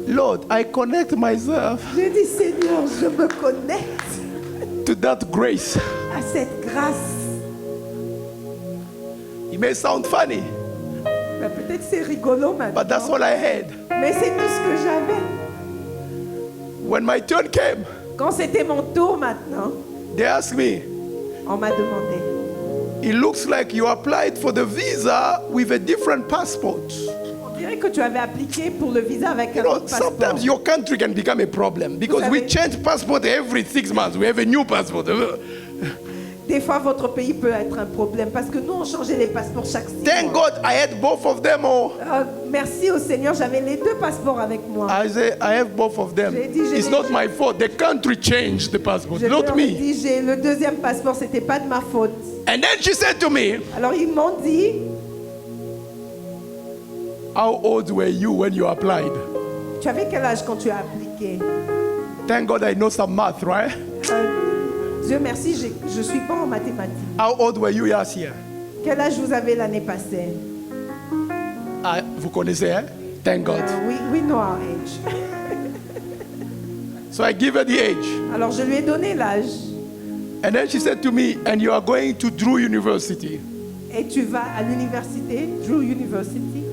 Lord, I connect myself j'ai dit, Seigneur, je me connecte to that grace. à cette grâce. It may sound funny, Ben, peut-être c'est rigolo but that's maintenant, all I had. mais c'est tout ce que j'avais. When my turn came, Quand c'était mon tour maintenant, they asked me, on m'a demandé, it looks like you applied for the visa with a different passport. on dirait que tu avais appliqué pour le visa avec You un know, autre passeport. sometimes your country can become a problem because we change passport every 6 months. We have a new passport. Des fois, votre pays peut être un problème parce que nous, on changeait les passeports chaque 6 Thank mois. God I had both of them. Oh, Merci au Seigneur, j'avais les 2 passeports avec moi. I say I have both of them. J'ai dit, It's not my fault. The country changed the passport, Je not leur ai me. dit, j'ai le 2e passeport, c'était pas de ma faute. And then she said to me, Alors ils m'ont dit, how old were you when you applied? tu avais quel âge quand tu as appliqué? Thank God I know some math, right? Dieu merci, je suis bon en mathématiques. How old were you last year? Quel âge vous avez l'année passée? Vous connaissez, hein? Thank God. We know our age. So I give her the age. Alors je lui ai donné l'âge. And then she said to me, and you are going to Drew University. Et tu vas à l'université, Drew University,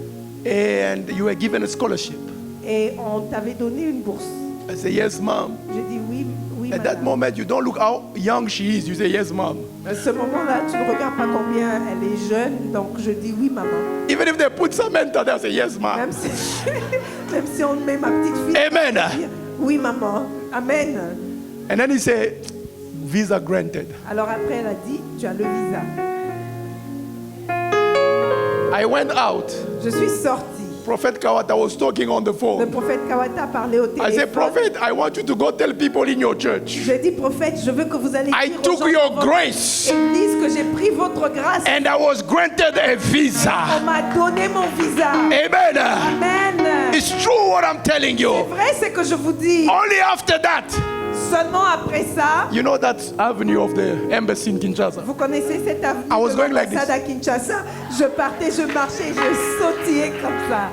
and you were given a scholarship. et on t'avait donné une bourse. I say, yes, mom. J'ai dit oui, oui, At that madame. moment, you don't look how young she is. You say, yes, mom. À ce moment-là, tu ne regardes pas combien elle est jeune, donc je dis oui, maman. Even if they put Samantha there, I say, yes, mom. Même si, même si on met ma petite fille. Amen. je dis, oui, maman. Amen. And then he said, visa granted. Alors après, elle a dit, tu as le visa. I went out. Je suis sortie. Prophet Kawata was talking on the Le phone. prophète Kawata parlait au I téléphone. said, Prophet, I want you to go tell people in your church. J'ai dit, prophète, je veux que vous allez I dire aux took gens your dans votre grace église que j'ai pris votre grâce. and I was granted a On visa. m'a donné mon visa. Amen. Amen. It's true what I'm telling C'est you. vrai, c'est que je vous dis. Only after that, Seulement après ça, you know that avenue of the embassy in Kinshasa. vous connaissez cette avenue I was de going like l'ambassade à Kinshasa. Je partais, je marchais, je sautillais comme ça.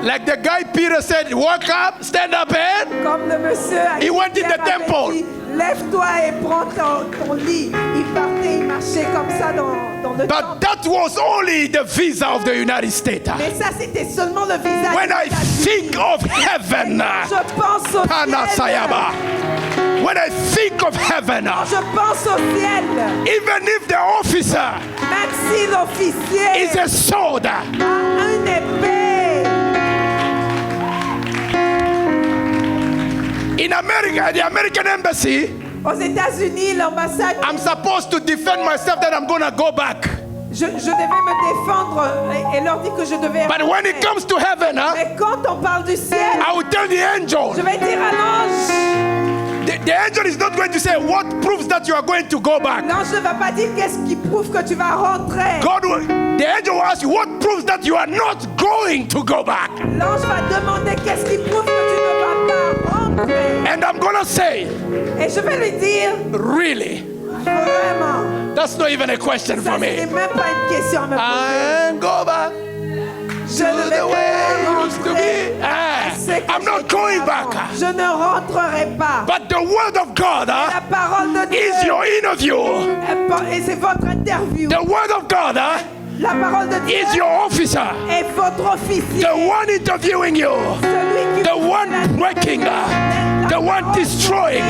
Like the guy Peter said, walk up, stand up and. Comme le monsieur à He went in the Pierre avait temple. dit, lève-toi et prends ton lit. Il partait, il marchait comme ça dans le But temple. that was only the visa of the United States. Mais ça, c'était seulement le visa. When I des États-Unis. think of heaven, Je pense au ciel. Panasayaba. When I think of heaven, Je pense au ciel. even if the officer Même si l'officier is a soldier, a une épée. in America, the American embassy, Aux États-Unis, l'ambassade, I'm supposed to defend myself that I'm gonna go back. je devais me défendre et leur dire que je devais. But when it comes to heaven, Mais quand on parle du ciel, I will tell the angel. je vais dire à l'ange. The angel is not going to say what proves that you are going to go back. L'ange ne va pas dire qu'est-ce qui prouve que tu vas rentrer. God will, the angel will ask you what proves that you are not going to go back. L'ange va demander qu'est-ce qui prouve que tu ne vas pas rentrer. And I'm gonna say, Et je vais lui dire, really? vraiment, That's not even a question ça for ce n'est me. même pas une question à me poser. And go back Je ne to vais the way pas it used to rentrer. be. Ah, C'est que I'm not j'étais going avant. back. Je ne rentrerai pas. But the word of God La parole de Dieu is your interview. et c'est votre interview. The word of God La parole de Dieu is your officer. est votre officier. The one interviewing you. Celui qui The vous one fait la- breaking. The one destroying.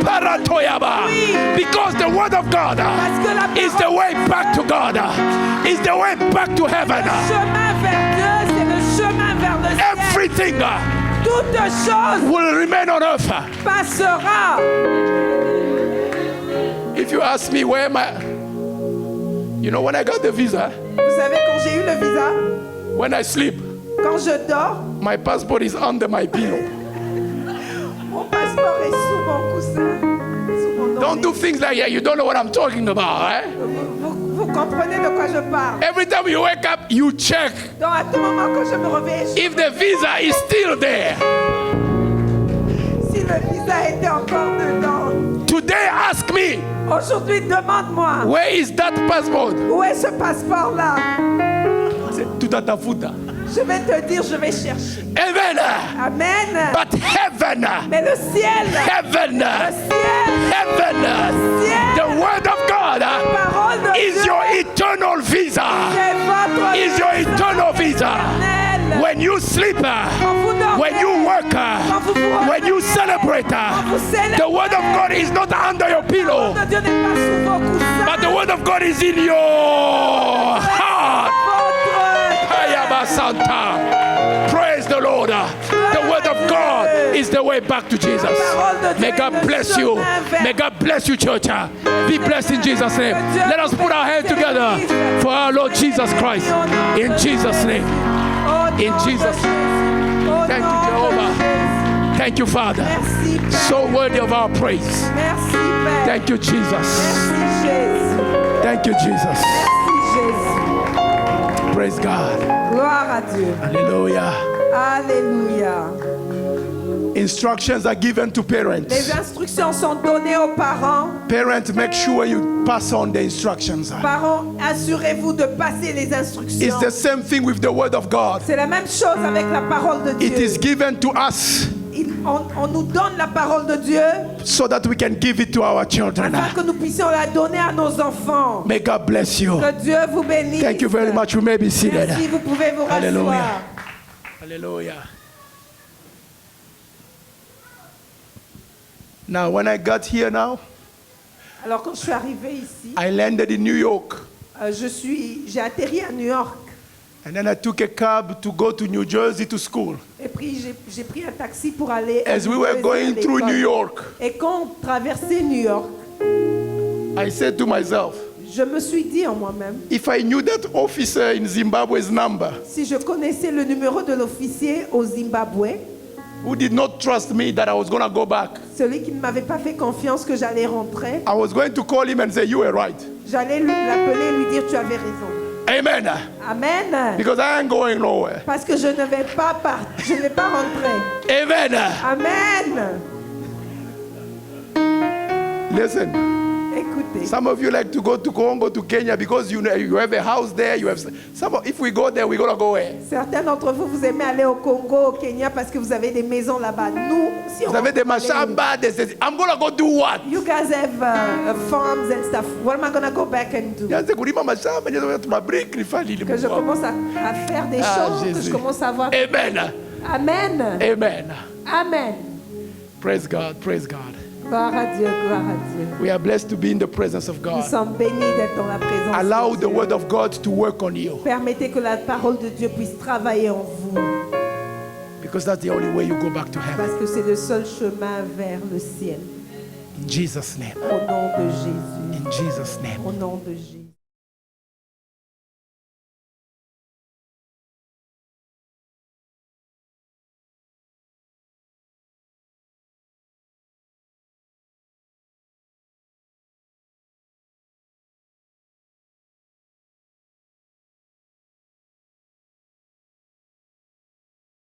Paratoyaba. Because the word of God is the way back to God. Is the way back to heaven. Le chemin vers Dieu, c'est le chemin vers le ciel. Everything Toute chose will remain on earth. passera. If you ask me where my, you know, when I got the visa, Vous savez, quand j'ai eu le visa, when I sleep, quand je dors, my passport is under my pillow. mon passeport est sous mon coussin. Sous mon Don't oreiller. do things like that. You don't know what I'm talking about, eh? Vous comprenez de quoi je parle. Every time you wake up, you check Donc à tout moment que je me réveille, if the visa is still there. si le visa était encore dedans. Today, ask me, Aujourd'hui, demande-moi, where is that passport? où est ce passeport-là? C'est tout à ta faute. Je vais te dire, je vais chercher. Heaven, Amen. but heaven, Mais le ciel, heaven, le ciel, heaven, ciel, the word of God la parole de is Dieu, your eternal visa. c'est votre Is your eternal visa. éternel. When you sleep, Quand vous dormez, when you work, quand vous vous when you celebrate, quand vous célébrez, the word of God is not under your pillow, de Dieu n'est pas sous vos coussins. but the word of God is in your heart. Votre Ayaba Santa. Praise the Lord. The word of God is the way back to Jesus. May God bless you. May God bless you, church. Be blessed in Jesus' name. Let us put our hands together for our Lord Jesus Christ. In Jesus' name. In Jesus' name. Thank you, Jehovah. Thank you, Father. Merci, Père. So worthy of our praise. Merci, Père. Thank you, Jesus. Merci, Jésus. Thank you, Jesus. Merci, Jésus. Praise God. Gloire à Dieu. Hallelujah. Alléluia. Instructions are given to parents. Les instructions sont données aux parents. Parents, make sure you pass on the instructions. Parents, assurez-vous de passer les instructions. It's the same thing with the word of God. C'est la même chose avec la parole de Dieu. It is given to us on nous donne la parole de Dieu so that we can give it to our children. afin que nous puissions la donner à nos enfants. May God bless you. Que Dieu vous bénisse. Thank you very much. You may be seated. Merci, vous pouvez vous Hallelujah. rasseoir. Hallelujah. Now, when I got here now, Alors quand je suis arrivée ici, I landed in New York. j'ai atterri à New York. And then I took a cab to go to New Jersey to school. Et puis j'ai pris un taxi pour aller à As we New were Jersey, going à through l'école. New York, Et quand on traversait New York, I said to myself, je me suis dit en moi-même, if I knew that officer in Zimbabwe's number si je connaissais le numéro de l'officier au Zimbabwe, who did not trust me that I was going to go back, celui qui ne m'avait pas fait confiance que j'allais rentrer, I was going to call him and say, you were right. j'allais l'appeler et lui dire tu avais raison. Amen. Amen. Because I ain't going nowhere. Parce que je ne vais pas je ne vais pas rentrer. Amen. Amen. Listen, Écoutez, some of you like to go to Congo, to Kenya, because you have a house there. You have if we go there, we're going to go where? certains d'entre vous, vous aimez aller au Congo, au Kenya parce que vous avez des maisons là-bas. Nous, si on Vous avez des va aller- machamba, I'm going to go do what? You guys have farms and stuff. What am I going to go back and do? Nianze kulima mashamba, nianze kutuma brick, nifanye Que je commence à faire des choses, que je Jésus. commence à voir. Amen. Amen. Amen. Amen. Praise God. Praise God. Gloire à Dieu, gloire à Dieu. We are blessed to be in the presence of Nous God. sommes bénis d'être dans la présence Allow de the Dieu. word of God to work on you, Permettez que la parole de Dieu puisse travailler en vous. because that's the only way you go back to heaven. Parce que c'est le seul chemin vers le ciel. In Jesus' name. Au nom de Jésus. In Jesus' name. Au nom de Jésus.